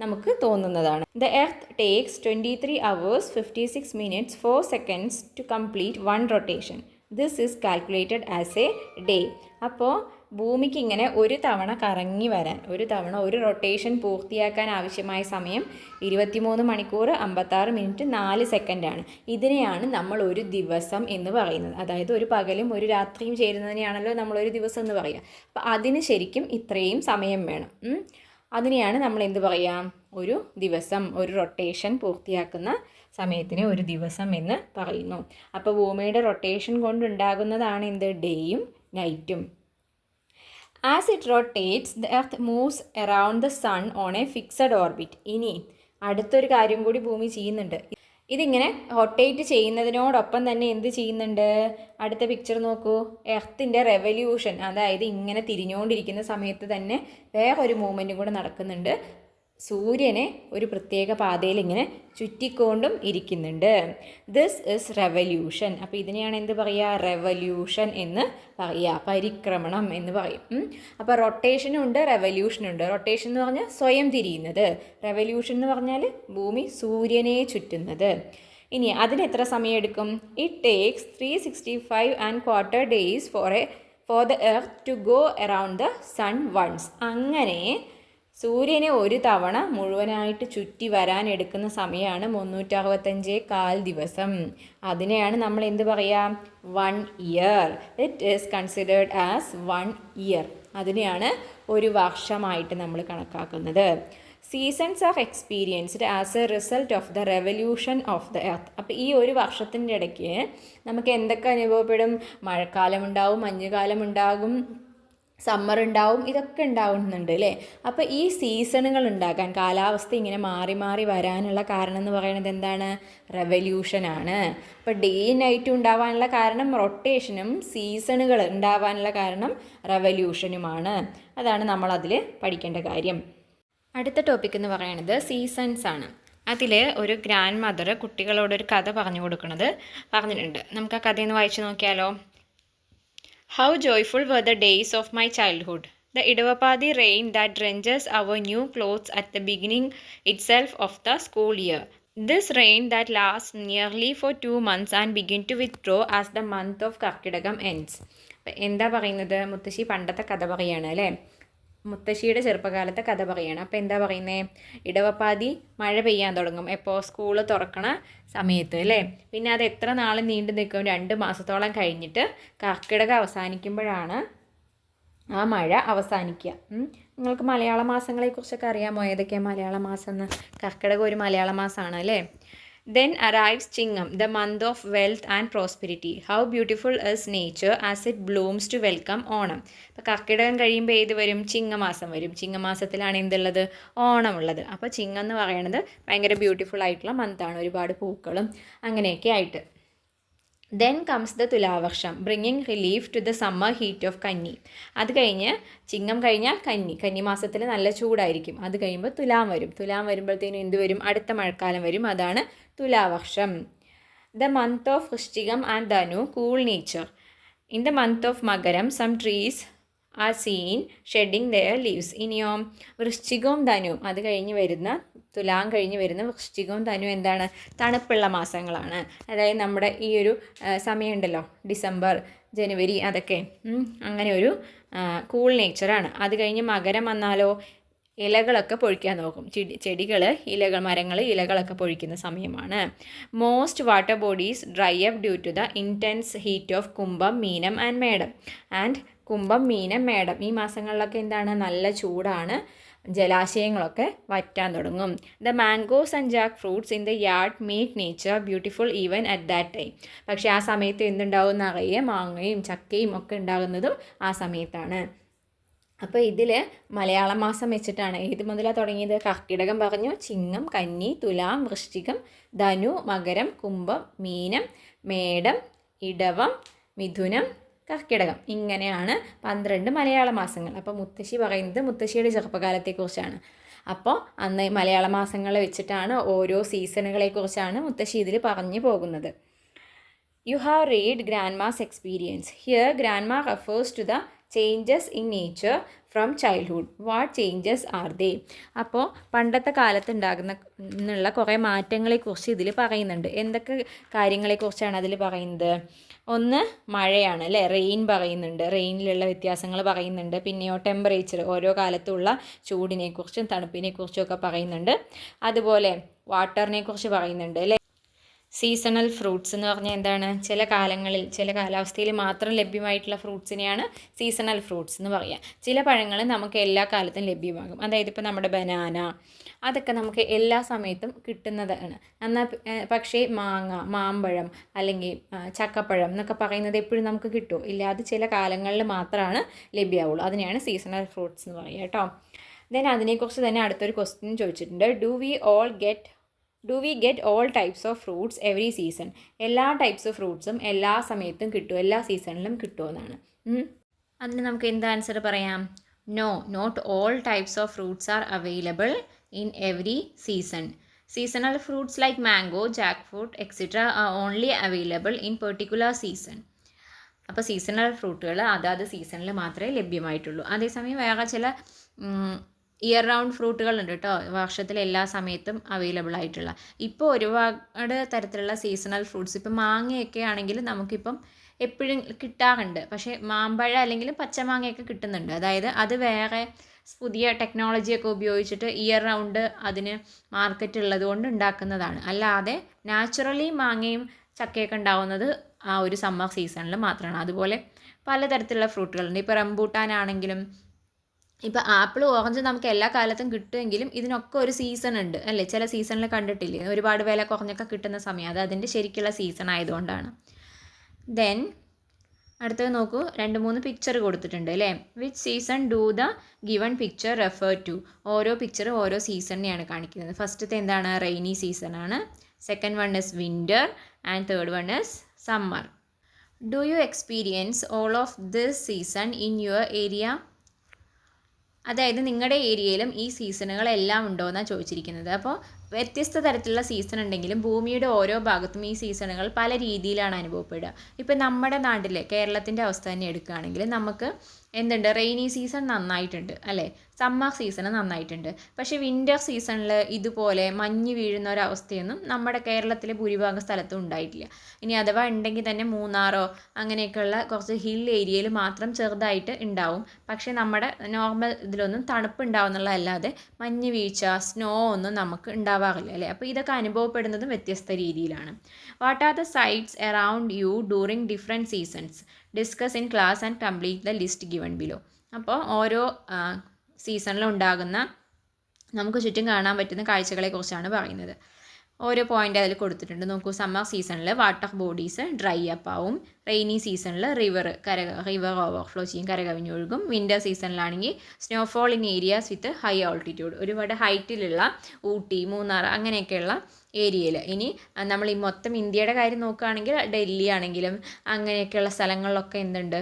നമുക്ക് തോന്നുന്നതാണ്. The earth takes 23 hours 56 minutes 4 seconds to complete 1 rotation. This is calculated as a day. അപ്പോൾ ഭൂമിക്ക് ഇങ്ങനെ ഒരു തവണ കറങ്ങി വരാൻ, ഒരു റൊട്ടേഷൻ പൂർത്തിയാക്കാൻ ആവശ്യമായ സമയം 23 മണിക്കൂർ 56 മിനിറ്റ് 4 സെക്കൻഡാണ്. ഇതിനെയാണ് നമ്മൾ ഒരു ദിവസം എന്ന് പറയുന്നത്. അതായത് ഒരു പകലും ഒരു രാത്രിയും ചേരുന്നതിനെയാണല്ലോ നമ്മളൊരു ദിവസം എന്ന് പറയുക. അപ്പോൾ അതിന് ശരിക്കും ഇത്രയും സമയം വേണം. അതിനെയാണ് നമ്മൾ എന്ത് പറയാം, ഒരു ദിവസം, ഒരു റൊട്ടേഷൻ പൂർത്തിയാക്കുന്ന സമയത്തിന് ഒരു ദിവസം എന്ന് പറയുന്നു. അപ്പോൾ ഭൂമിയുടെ റൊട്ടേഷൻ കൊണ്ടുണ്ടാകുന്നതാണ് എന്ത്, ഡേയും നൈറ്റും. As it rotates the earth moves around the sun on a fixed orbit. ഇനി അടുത്തൊരു കാര്യം കൂടി ഭൂമി ചെയ്യുന്നുണ്ട്. ഇതിങ്ങനെ റൊട്ടേറ്റ് ചെയ്യുന്നതിനോടൊപ്പം തന്നെ എന്ത് ചെയ്യുന്നുണ്ട്, അടുത്ത പിക്ചർ നോക്കൂ, എർത്തിൻ്റെ റെവല്യൂഷൻ, അതായത് ഇങ്ങനെ തിരിഞ്ഞുകൊണ്ടിരിക്കുന്ന സമയത്ത് തന്നെ വേറൊരു മൂവ്മെൻറ്റും കൂടെ നടക്കുന്നുണ്ട്. സൂര്യനെ ഒരു പ്രത്യേക പാതയിൽ ഇങ്ങനെ ചുറ്റിക്കൊണ്ടും ഇരിക്കുന്നുണ്ട്. This is revolution. അപ്പോൾ ഇതിനെയാണ് എന്ത് പറയുക, റെവല്യൂഷൻ എന്ന് പറയുക, പരിക്രമണം എന്ന് പറയും. അപ്പോൾ റൊട്ടേഷനും ഉണ്ട്, റെവല്യൂഷനും ഉണ്ട്. റൊട്ടേഷൻ എന്ന് പറഞ്ഞാൽ സ്വയം തിരിയുന്നത്, റെവല്യൂഷൻ എന്ന് പറഞ്ഞാൽ ഭൂമി സൂര്യനെ ചുറ്റുന്നത്. ഇനി അതിന് എത്ര സമയം എടുക്കും, it takes 365¼ days for the earth to go around the sun once. അങ്ങനെ സൂര്യനെ ഒരു തവണ മുഴുവനായിട്ട് ചുറ്റി വരാൻ എടുക്കുന്ന സമയമാണ് 365 ദിവസം. അതിനെയാണ് നമ്മൾ എന്ത് പറയുക, 1 year. It is considered as 1 year. അതിനെയാണ് ഒരു വർഷമായിട്ട് നമ്മൾ കണക്കാക്കുന്നത്. Seasons R experienced as A result of the revolution of the earth. അപ്പോൾ ഈ ഒരു വർഷത്തിൻ്റെ ഇടയ്ക്ക് നമുക്ക് എന്തൊക്കെ അനുഭവപ്പെടും, മഴക്കാലം ഉണ്ടാവും, മഞ്ഞുകാലം ഉണ്ടാകും, സമ്മർ ഉണ്ടാവും, ഇതൊക്കെ ഉണ്ടാവുന്നുണ്ട് അല്ലേ. അപ്പോൾ ഈ സീസണുകൾ ഉണ്ടാകാൻ, കാലാവസ്ഥ ഇങ്ങനെ മാറി മാറി വരാനുള്ള കാരണം എന്ന് പറയുന്നത് എന്താണ്, റെവല്യൂഷനാണ്. അപ്പോൾ ഡേ നൈറ്റും ഉണ്ടാവാനുള്ള കാരണം റൊട്ടേഷനും, സീസണുകൾ ഉണ്ടാവാനുള്ള കാരണം റെവല്യൂഷനുമാണ്. അതാണ് നമ്മളതിൽ പഠിക്കേണ്ട കാര്യം. അടുത്ത ടോപ്പിക് എന്ന് പറയുന്നത് സീസൺസ് ആണ്. അതിൽ ഒരു ഗ്രാൻഡ് മദർ കുട്ടികളോടൊരു കഥ പറഞ്ഞിട്ടുണ്ട്. നമുക്ക് ആ കഥയൊന്ന് വായിച്ചു നോക്കിയാലോ. How joyful were the days of my childhood. The Idavapadi rain that drenches our new clothes at the beginning itself of the school year. This rain that lasts nearly for 2 months and begin to withdraw as the month of Karkidakam ends. എന്താ പറയുന്നത്, മുത്തശ്ശി പണ്ടത്തെ കഥ പറയുകയാണ് അല്ലേ. മുത്തശ്ശിയുടെ ചെറുപ്പകാലത്തെ കഥ പറയണം. അപ്പോൾ എന്താ പറയുന്നത്? ഇടവപ്പാതി മഴ പെയ്യാൻ തുടങ്ങും. എപ്പോൾ? സ്കൂള് തുറക്കണ സമയത്ത് അല്ലേ. പിന്നെ അത് എത്ര നാൾ നീണ്ടു നിൽക്കും? 2 മാസത്തോളം കഴിഞ്ഞിട്ട് കർക്കിടകം അവസാനിക്കുമ്പോഴാണ് ആ മഴ അവസാനിക്കുക. നിങ്ങൾക്ക് മലയാള മാസങ്ങളെക്കുറിച്ചൊക്കെ അറിയാമോ? ഏതൊക്കെയാണ് മലയാള മാസം എന്ന്? കർക്കിടകം ഒരു മലയാള മാസമാണ് അല്ലേ. Then arrives Chingam, the month of wealth and prosperity. How beautiful is nature as it blooms to welcome Onam. അപ്പോൾ കർക്കിടകം കഴിയുമ്പോൾ ഏത് വരും? ചിങ്ങമാസം വരും. ചിങ്ങമാസത്തിലാണ് എന്തുള്ളത്? ഓണം ഉള്ളത്. അപ്പോൾ ചിങ്ങം എന്ന് പറയുന്നത് ഭയങ്കര ബ്യൂട്ടിഫുൾ ആയിട്ടുള്ള മന്താണ്. ഒരുപാട് പൂക്കളും അങ്ങനെയൊക്കെ ആയിട്ട്. Then comes the തുലാവർഷം, bringing relief to the summer heat of കന്നി. അത് കഴിഞ്ഞ് ചിങ്ങം കഴിഞ്ഞാൽ കന്നി മാസത്തിൽ നല്ല ചൂടായിരിക്കും. അത് കഴിയുമ്പോൾ തുലാം വരും. തുലാം വരുമ്പോഴത്തേനും എന്ത് വരും? അടുത്ത മഴക്കാലം വരും. അതാണ് തുലാവർഷം. The month of Vrischikam and Dhanu, cool nature. In the month of Makaram, some trees are seen shedding their leaves. ഇനിയോ വൃശ്ചികവും ധനുവും, അത് കഴിഞ്ഞ് വരുന്ന തുലാം കഴിഞ്ഞ് വരുന്ന വൃശ്ചികവും ധനു എന്താണ്? തണുപ്പുള്ള മാസങ്ങളാണ്. അതായത് നമ്മുടെ ഈ ഒരു സമയമുണ്ടല്ലോ, ഡിസംബർ, ജനുവരി, അതൊക്കെ അങ്ങനെ ഒരു കൂൾ നേച്ചറാണ്. അത് കഴിഞ്ഞ് മകരം വന്നാലോ ഇലകളൊക്കെ പൊഴിക്കാൻ നോക്കും. മരങ്ങൾ ഇലകളൊക്കെ പൊഴിക്കുന്ന സമയമാണ്. Most water bodies dry up due to the intense heat of Kumbham, Meenam and മേടം. കുംഭം, മീനം, മേടം ഈ മാസങ്ങളിലൊക്കെ എന്താണ്? നല്ല ചൂടാണ്. ജലാശയങ്ങളൊക്കെ വറ്റാൻ തുടങ്ങും. The mangoes and Jack fruits in the yard make nature beautiful even at that time. പക്ഷേ ആ സമയത്ത് എന്തുണ്ടാവും? നിറയെ മാങ്ങയും ചക്കയും ഒക്കെ ഉണ്ടാകുന്നതും ആ സമയത്താണ്. അപ്പോൾ ഇതിൽ മലയാള മാസം വെച്ചിട്ടാണ് ഏത് മുതലാണ് തുടങ്ങിയത്? കർക്കിടകം പറഞ്ഞു, ചിങ്ങം, കന്നി, തുലാം, വൃശ്ചികം, ധനു, മകരം, കുംഭം, മീനം, മേടം, ഇടവം, മിഥുനം, കർക്കിടകം. ഇങ്ങനെയാണ് 12 മലയാള മാസങ്ങൾ. അപ്പോൾ മുത്തശ്ശി പറയുന്നത് മുത്തശ്ശിയുടെ ചെറുപ്പകാലത്തെക്കുറിച്ചാണ്. അപ്പോൾ അന്ന് മലയാള മാസങ്ങൾ വെച്ചിട്ടാണ് ഓരോ സീസണുകളെക്കുറിച്ചാണ് മുത്തശ്ശി ഇതിൽ പറഞ്ഞു പോകുന്നത്. You have read Grandma's experience. Here, Grandma refers to the changes in nature from childhood. What changes are they? അപ്പോൾ പണ്ടത്തെ കാലത്ത് ഉണ്ടാകുന്ന കുറേ മാറ്റങ്ങളെക്കുറിച്ച് ഇതിൽ പറയുന്നുണ്ട്. എന്തൊക്കെ കാര്യങ്ങളെക്കുറിച്ചാണ് അതിൽ പറയുന്നത്? ഒന്ന് മഴയാണ് അല്ലേ. റെയിൻ പറയുന്നുണ്ട്. റെയിനിലുള്ള വ്യത്യാസങ്ങൾ പറയുന്നുണ്ട്. പിന്നെയോ ടെമ്പറേച്ചർ, ഓരോ കാലത്തുള്ള ചൂടിനെക്കുറിച്ചും തണുപ്പിനെക്കുറിച്ചും ഒക്കെ പറയുന്നുണ്ട്. അതുപോലെ വാട്ടറിനെക്കുറിച്ച് പറയുന്നുണ്ട് അല്ലേ. സീസണൽ ഫ്രൂട്ട്സ് എന്ന് പറഞ്ഞാൽ എന്താണ്? ചില കാലങ്ങളിൽ ചില കാലാവസ്ഥയിൽ മാത്രം ലഭ്യമായിട്ടുള്ള ഫ്രൂട്ട്സിനെയാണ് സീസണൽ ഫ്രൂട്ട്സ് എന്ന് പറയുക. ചില പഴങ്ങൾ നമുക്ക് എല്ലാ കാലത്തും ലഭ്യമാകും. അതായത് ഇപ്പോൾ നമ്മുടെ ബനാന, അതൊക്കെ നമുക്ക് എല്ലാ സമയത്തും കിട്ടുന്നതാണ്. എന്നാൽ പക്ഷേ മാമ്പഴം അല്ലെങ്കിൽ ചക്കപ്പഴം എന്നൊക്കെ പറയുന്നത് എപ്പോഴും നമുക്ക് കിട്ടുമോ? ഇല്ല, അത് ചില കാലങ്ങളിൽ മാത്രമാണ് ലഭ്യമാവുള്ളൂ. അതിനെയാണ് സീസണൽ ഫ്രൂട്ട്സ് എന്ന് പറയുക കേട്ടോ. ദെൻ അതിനെക്കുറിച്ച് തന്നെ അടുത്തൊരു ക്വസ്റ്റ്യൻ ചോദിച്ചിട്ടുണ്ട്. Do we get all types of fruits every season? എല്ലാ ടൈപ്സ് ഓഫ് ഫ്രൂട്ട്സും എല്ലാ സമയത്തും കിട്ടുമോ? എല്ലാ സീസണിലും കിട്ടുമെന്നാണ്. അതിന് നമുക്ക് എന്ത് ആൻസർ പറയാം? No, not all types of fruits are available in every season. Seasonal fruits like mango, jackfruit etcetera are only available in particular season. അപ്പോൾ സീസണൽ ഫ്രൂട്ടുകൾ അതാത് സീസണിൽ മാത്രമേ ലഭ്യമായിട്ടുള്ളൂ. അതേസമയം വേറെ ചില ഇയർ റൗണ്ട് ഫ്രൂട്ടുകളുണ്ട് കേട്ടോ, വർഷത്തിൽ എല്ലാ സമയത്തും അവൈലബിൾ ആയിട്ടുള്ള. ഇപ്പോൾ ഒരുപാട് തരത്തിലുള്ള സീസണൽ ഫ്രൂട്ട്സ്, ഇപ്പം മാങ്ങയൊക്കെ ആണെങ്കിൽ നമുക്കിപ്പം എപ്പോഴും കിട്ടാറുണ്ട്. പക്ഷേ മാമ്പഴം അല്ലെങ്കിൽ പച്ചമാങ്ങയൊക്കെ കിട്ടുന്നുണ്ട്. അതായത് അത് വേറെ പുതിയ ടെക്നോളജിയൊക്കെ ഉപയോഗിച്ചിട്ട് ഇയർ റൗണ്ട് അതിന് മാർക്കറ്റ് ഉള്ളത് കൊണ്ട് ഉണ്ടാക്കുന്നതാണ്. അല്ലാതെ നാച്ചുറലി മാങ്ങയും ചക്കയൊക്കെ ഉണ്ടാവുന്നത് ആ ഒരു സമ്മർ സീസണിൽ മാത്രമാണ്. അതുപോലെ പലതരത്തിലുള്ള ഫ്രൂട്ടുകളുണ്ട്. ഇപ്പോൾ റംബൂട്ടാനാണെങ്കിലും, ഇപ്പോൾ ആപ്പിൾ, ഓറഞ്ച് നമുക്ക് എല്ലാ കാലത്തും കിട്ടുമെങ്കിലും ഇതിനൊക്കെ ഒരു സീസൺ ഉണ്ട് അല്ലേ. ചില സീസണിൽ കണ്ടിട്ടില്ലേ, ഒരുപാട് വില കുറഞ്ഞൊക്കെ കിട്ടുന്ന സമയം, അത് അതിൻ്റെ ശരിക്കുള്ള സീസൺ ആയതുകൊണ്ടാണ്. ദെൻ അടുത്തത് നോക്കൂ, 2-3 പിക്ചർ കൊടുത്തിട്ടുണ്ട് അല്ലേ. Which season do the given picture refer to? ഓരോ പിക്ചർ ഓരോ സീസണിനെയാണ് കാണിക്കുന്നത്. ഫസ്റ്റത്തെ എന്താണ്? റെയിനി സീസണാണ്. Second one is winter and third one is summer. Do you experience all of this season in your area? അതായത് നിങ്ങളുടെ ഏരിയയിലും ഈ സീസണുകളെല്ലാം ഉണ്ടോ എന്നാണ് ചോദിച്ചിരിക്കുന്നത്. അപ്പോൾ വ്യത്യസ്ത തരത്തിലുള്ള സീസൺ ഉണ്ടെങ്കിലും ഭൂമിയുടെ ഓരോ ഭാഗത്തും ഈ സീസണുകൾ പല രീതിയിലാണ് അനുഭവപ്പെടുക. ഇപ്പോൾ നമ്മുടെ നാട്ടിലെ കേരളത്തിൻ്റെ അവസ്ഥ തന്നെ എടുക്കുകയാണെങ്കിൽ നമുക്ക് എന്തുണ്ട്, റെയിനി സീസൺ നന്നായിട്ടുണ്ട് അല്ലേ, സമ്മർ സീസൺ നന്നായിട്ടുണ്ട്. പക്ഷേ വിൻ്റർ സീസണിൽ ഇതുപോലെ മഞ്ഞ് വീഴുന്ന ഒരവസ്ഥയൊന്നും നമ്മുടെ കേരളത്തിലെ ഭൂരിഭാഗം സ്ഥലത്തും ഉണ്ടായിട്ടില്ല. ഇനി അഥവാ ഉണ്ടെങ്കിൽ തന്നെ മൂന്നാറോ അങ്ങനെയൊക്കെയുള്ള കുറച്ച് ഹിൽ ഏരിയയിൽ മാത്രം ചെറുതായിട്ട് ഉണ്ടാവും. പക്ഷേ നമ്മുടെ നോർമൽ ഇതിലൊന്നും തണുപ്പ് ഉണ്ടാവുന്നുള്ളതല്ലാതെ മഞ്ഞ് വീഴ്ച, സ്നോ ഒന്നും നമുക്ക് ഉണ്ടാവാറില്ല അല്ലേ. അപ്പോൾ ഇതൊക്കെ അനുഭവപ്പെടുന്നതും വ്യത്യസ്ത രീതിയിലാണ്. What are the sites around U during different seasons, discuss in class and complete the list given below. അപ്പോൾ ഓരോ സീസണിലും ഉണ്ടാകുന്ന നമുക്ക് ചുറ്റും കാണാൻ പറ്റുന്ന കാഴ്ചകളെക്കുറിച്ചാണ് പറയുന്നത്. ഓരോ പോയിൻ്റ് അതിൽ കൊടുത്തിട്ടുണ്ട്. നോക്കൂ, സമ്മർ സീസണിൽ വാട്ടർ ബോഡീസ് ഡ്രൈ അപ്പ് ആവും. റെയിനി സീസണിൽ റിവർ ഓവർഫ്ലോ ചെയ്യും, കരകവിഞ്ഞൊഴുകും. വിൻ്റർ സീസണിലാണെങ്കിൽ snowfall in areas with high altitude, ഒരുപാട് ഹൈറ്റിലുള്ള ഊട്ടി, മൂന്നാർ അങ്ങനെയൊക്കെയുള്ള ഏരിയയിൽ. ഇനി നമ്മൾ ഈ മൊത്തം ഇന്ത്യയുടെ കാര്യം നോക്കുകയാണെങ്കിൽ ഡൽഹി ആണെങ്കിലും അങ്ങനെയൊക്കെയുള്ള സ്ഥലങ്ങളിലൊക്കെ എന്തുണ്ട്,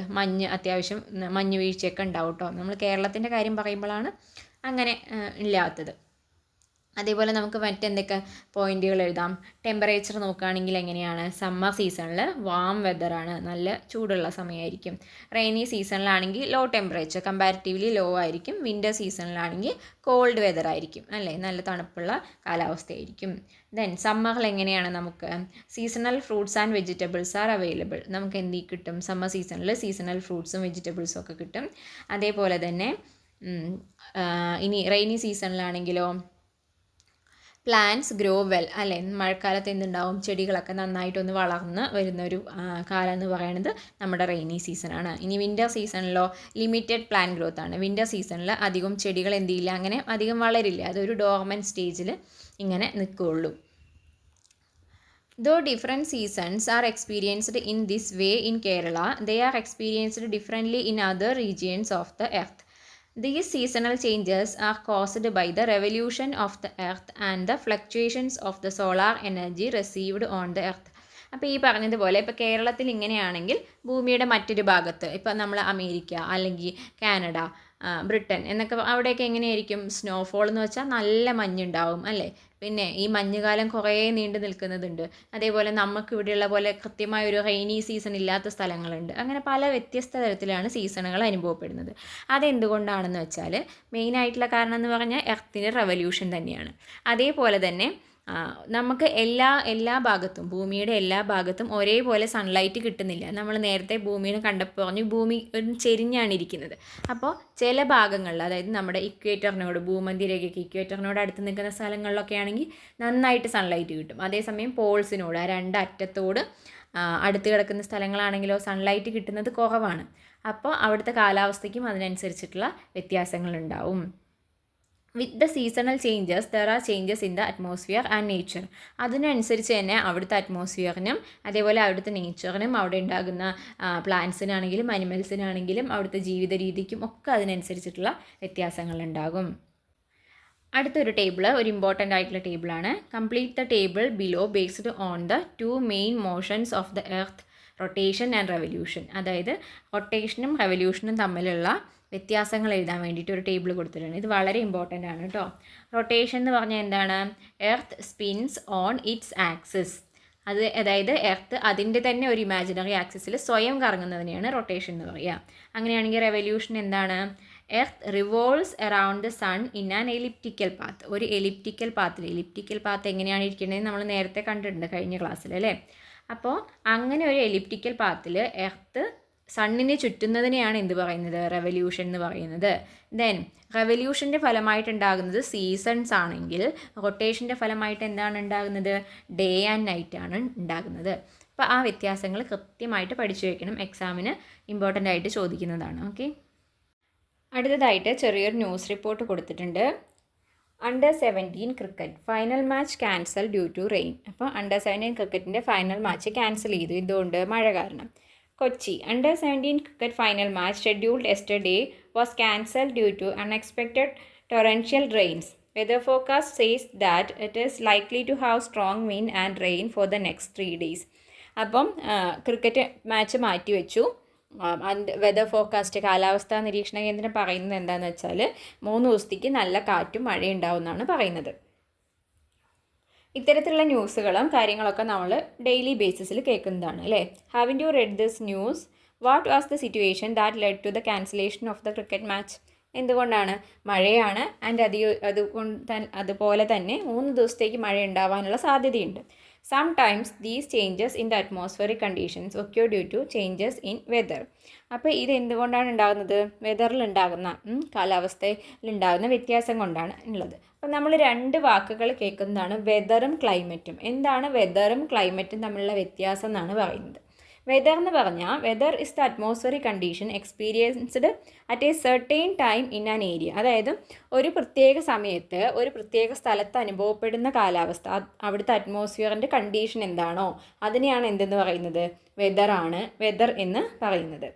അത്യാവശ്യം മഞ്ഞ് വീഴ്ചയൊക്കെ ഉണ്ടാവും കേട്ടോ. നമ്മൾ കേരളത്തിൻ്റെ കാര്യം പറയുമ്പോഴാണ് അങ്ങനെ ഇല്ലാത്തത്. അതേപോലെ നമുക്ക് മറ്റെന്തൊക്കെ പോയിന്റുകൾ എഴുതാം. ടെമ്പറേച്ചർ നോക്കുകയാണെങ്കിൽ എങ്ങനെയാണ്, സമ്മർ സീസണിൽ വാം വെതറാണ്, നല്ല ചൂടുള്ള സമയമായിരിക്കും. റെയിനി സീസണിലാണെങ്കിൽ ലോ ടെമ്പറേച്ചർ, കമ്പാരിറ്റീവ്ലി ലോ ആയിരിക്കും. വിൻ്റർ സീസണിലാണെങ്കിൽ കോൾഡ് വെതർ ആയിരിക്കും അല്ലേ, നല്ല തണുപ്പുള്ള കാലാവസ്ഥയായിരിക്കും. ദെൻ സമ്മറിൽ എങ്ങനെയാണ്, നമുക്ക് seasonal fruits and vegetables are available. നമുക്ക് എന്ത് കിട്ടും, സമ്മർ സീസണിൽ സീസണൽ ഫ്രൂട്ട്സും വെജിറ്റബിൾസും ഒക്കെ കിട്ടും. അതേപോലെ തന്നെ ഇനി റെയിനി സീസണിലാണെങ്കിലോ പ്ലാന്റ്സ് ഗ്രോ വെൽ അല്ലേ, മഴക്കാലത്ത് എന്തുണ്ടാവും, ചെടികളൊക്കെ നന്നായിട്ടൊന്ന് വളർന്ന് വരുന്നൊരു കാലം എന്ന് പറയുന്നത് നമ്മുടെ റെയിനി സീസണാണ്. ഇനി വിൻ്റർ സീസണിലോ ലിമിറ്റഡ് പ്ലാന്റ് ഗ്രോത്ത് ആണ്. വിൻ്റർ സീസണിൽ അധികം ചെടികൾ എന്ത് ചെയ്യില്ല, അങ്ങനെ അധികം വളരില്ല, അതൊരു ഡോർമൻ സ്റ്റേജിൽ ഇങ്ങനെ നിൽക്കുകയുള്ളൂ. Though different seasons are experienced in this way in Kerala, they are experienced differently in other regions of the earth. These seasonal changes are caused by the revolution of the earth and the fluctuations of the solar energy received on the earth. അപ്പോൾ ഈ പറഞ്ഞതുപോലെ ഇപ്പോൾ കേരളത്തിൽ ഇങ്ങനെയാണെങ്കിൽ ഭൂമിയുടെ മറ്റൊരു ഭാഗത്ത്, ഇപ്പോൾ നമ്മൾ അമേരിക്ക അല്ലെങ്കിൽ കാനഡ, ബ്രിട്ടൻ എന്നൊക്കെ അവിടെയൊക്കെ എങ്ങനെയായിരിക്കും, സ്നോഫോൾ എന്ന് വെച്ചാൽ നല്ല മഞ്ഞുണ്ടാവും അല്ലേ. പിന്നെ ഈ മഞ്ഞുകാലം കുറേ നീണ്ടു നിൽക്കുന്നതുണ്ട്. അതേപോലെ നമുക്ക് ഇവിടെയുള്ള പോലെ കൃത്യമായ ഒരു റെയിനി സീസൺ ഇല്ലാത്ത സ്ഥലങ്ങളുണ്ട്. അങ്ങനെ പല വ്യത്യസ്ത തരത്തിലാണ് സീസണുകൾ അനുഭവപ്പെടുന്നത്. അതെന്തുകൊണ്ടാണെന്ന് വെച്ചാൽ മെയിനായിട്ടുള്ള കാരണം എന്ന് പറഞ്ഞാൽ എർത്തിൻ്റെ റെവല്യൂഷൻ തന്നെയാണ്. അതേപോലെ തന്നെ നമുക്ക് എല്ലാ ഭാഗത്തും, ഭൂമിയുടെ എല്ലാ ഭാഗത്തും ഒരേപോലെ സൺലൈറ്റ് കിട്ടുന്നില്ല. നമ്മൾ നേരത്തെ ഭൂമിയെ കണ്ടപ്പോൾ പറഞ്ഞു ഭൂമി ഒരു ചെരിഞ്ഞാണ് ഇരിക്കുന്നത്. അപ്പോൾ ചില ഭാഗങ്ങളിൽ, അതായത് നമ്മുടെ ഇക്വേറ്ററിനോട്, ഭൂമധ്യരേഖയ്ക്ക് ഇക്വേറ്ററിനോട് അടുത്ത് നിൽക്കുന്ന സ്ഥലങ്ങളിലൊക്കെ ആണെങ്കിൽ നന്നായിട്ട് സൺലൈറ്റ് കിട്ടും. അതേസമയം പോൾസിനോട്, ആ രണ്ടറ്റത്തോട് അടുത്ത് കിടക്കുന്ന സ്ഥലങ്ങളാണെങ്കിലോ സൺലൈറ്റ് കിട്ടുന്നത് കുറവാണ്. അപ്പോൾ അവിടുത്തെ കാലാവസ്ഥയ്ക്കും അതിനനുസരിച്ചിട്ടുള്ള വ്യത്യാസങ്ങളുണ്ടാവും. With the seasonal changes there are changes in the atmosphere and nature. അതിനനുസരിച്ച് തന്നെ അവിടുത്തെ അറ്റ്മോസ്ഫിയറിനും അതേപോലെ അവിടുത്തെ നേച്ചറിനും, അവിടെ ഉണ്ടാകുന്ന പ്ലാന്റ്സിനാണെങ്കിലും അനിമൽസിനാണെങ്കിലും അവിടുത്തെ ജീവിത രീതിക്കും ഒക്കെ അതിനനുസരിച്ചിട്ടുള്ള വ്യത്യാസങ്ങളുണ്ടാകും. അടുത്തൊരു ടേബിൾ, ഒരു ഇമ്പോർട്ടൻ്റ് ആയിട്ടുള്ള ടേബിളാണ്. Complete the table below based on the 2 main motions of the earth, rotation and revolution. അതായത് റൊട്ടേഷനും റെവല്യൂഷനും തമ്മിലുള്ള വ്യത്യാസങ്ങൾ എഴുതാൻ വേണ്ടിയിട്ട് ഒരു ടേബിൾ കൊടുത്തിട്ടുണ്ട്. ഇത് വളരെ ഇമ്പോർട്ടൻ്റ് ആണ് കേട്ടോ. റൊട്ടേഷൻ എന്ന് പറഞ്ഞാൽ എന്താണ്, earth sphinx on its axis. അതായത് എർത്ത് അതിൻ്റെ തന്നെ ഒരു ഇമാജിനറി ആക്സിസിൽ സ്വയം കറങ്ങുന്നതിനെയാണ് റൊട്ടേഷൻ എന്ന് പറയുക. അങ്ങനെയാണെങ്കിൽ റെവല്യൂഷൻ എന്താണ്, earth revolves around the sun in an elliptical path. ഒരു എലിപ്റ്റിക്കൽ പാത്ത് എങ്ങനെയാണ് ഇരിക്കുന്നത് നമ്മൾ നേരത്തെ കണ്ടിട്ടുണ്ട് കഴിഞ്ഞ ക്ലാസ്സിൽ അല്ലേ. അപ്പോൾ അങ്ങനെ ഒരു എലിപ്റ്റിക്കൽ പാത്തിൽ എർത്ത് സണ്ണിനെ ചുറ്റുന്നതിനെയാണ് എന്ത് പറയുന്നത്, റെവല്യൂഷൻ എന്ന് പറയുന്നത്. ദെൻ റെവല്യൂഷൻ്റെ ഫലമായിട്ടുണ്ടാകുന്നത് സീസൺസ് ആണെങ്കിൽ റൊട്ടേഷൻ്റെ ഫലമായിട്ട് എന്താണ് ഉണ്ടാകുന്നത്, ഡേ ആൻഡ് നൈറ്റ് ആണ് ഉണ്ടാകുന്നത്. അപ്പോൾ ആ വ്യത്യാസങ്ങൾ കൃത്യമായിട്ട് പഠിച്ചു വയ്ക്കണം, എക്സാമിന് ഇമ്പോർട്ടൻ്റ് ആയിട്ട് ചോദിക്കുന്നതാണ്. ഓക്കെ, അടുത്തതായിട്ട് ചെറിയൊരു ന്യൂസ് റിപ്പോർട്ട് കൊടുത്തിട്ടുണ്ട്. Under 17 cricket final match cancel due to rain. അപ്പോൾ അണ്ടർ 17 ക്രിക്കറ്റിൻ്റെ ഫൈനൽ മാച്ച് ക്യാൻസൽ ചെയ്തു, ഇതുകൊണ്ട് മഴ കാരണം. Kochi under 17 cricket final match scheduled yesterday was cancelled due to unexpected torrential rains. Weather forecast says that it is likely to have strong wind and rain for the next 3 days. അപ്പം cricket match മാറ്റിവെച്ചു. Weather forecast, കാലാവസ്ഥാ നിരീക്ഷണ കേന്ദ്രം പറയുന്നത് എന്താണെന്ന് വെച്ചാൽ 3 ദിവസത്തേക്ക് നല്ല കാറ്റും മഴയും ഉണ്ടാവുമെന്നാണ് പറയുന്നത്. ഇത്തരത്തിലുള്ള ന്യൂസുകളും കാര്യങ്ങളൊക്കെ നമ്മൾ ഡെയിലി ബേസിസിൽ കേൾക്കുന്നതാണ് അല്ലേ. Having you read this news? What was the situation that led to the cancellation of the cricket match? എന്തുകൊണ്ടാണ്? മഴയാണ്. ആൻഡ് അതുപോലെ തന്നെ 3 ദിവസത്തേക്ക് മഴ ഉണ്ടാവാനുള്ള സാധ്യതയുണ്ട്. Sometimes these changes in the atmospheric conditions occur due to changes in weather. അപ്പോൾ ഇത് എന്തുകൊണ്ടാണ് ഉണ്ടാകുന്നത്? വെതറിൽ ഉണ്ടാകുന്ന കാലാവസ്ഥയിൽ ഉണ്ടാകുന്ന വ്യത്യാസം കൊണ്ടാണ് ഉള്ളത്. അപ്പോൾ നമ്മൾ 2 വാക്കുകൾ കേൾക്കുന്നതാണ് വെതറും ക്ലൈമറ്റും. എന്താണ് വെതറും ക്ലൈമറ്റും തമ്മിലുള്ള വ്യത്യാസം എന്നാണ് പറയുന്നത്. വെതർ എന്ന് പറഞ്ഞാൽ weather is the atmospheric condition experienced at a certain time in an area. അതായത് ഒരു പ്രത്യേക സമയത്ത് ഒരു പ്രത്യേക സ്ഥലത്ത് അനുഭവപ്പെടുന്ന കാലാവസ്ഥ, അവിടുത്തെ അറ്റ്മോസ്ഫിയറിൻ്റെ കണ്ടീഷൻ എന്താണോ അതിനെയാണ് എന്തെന്ന് പറയുന്നത്? വെതറാണ് വെതർ എന്ന് പറയുന്നത്.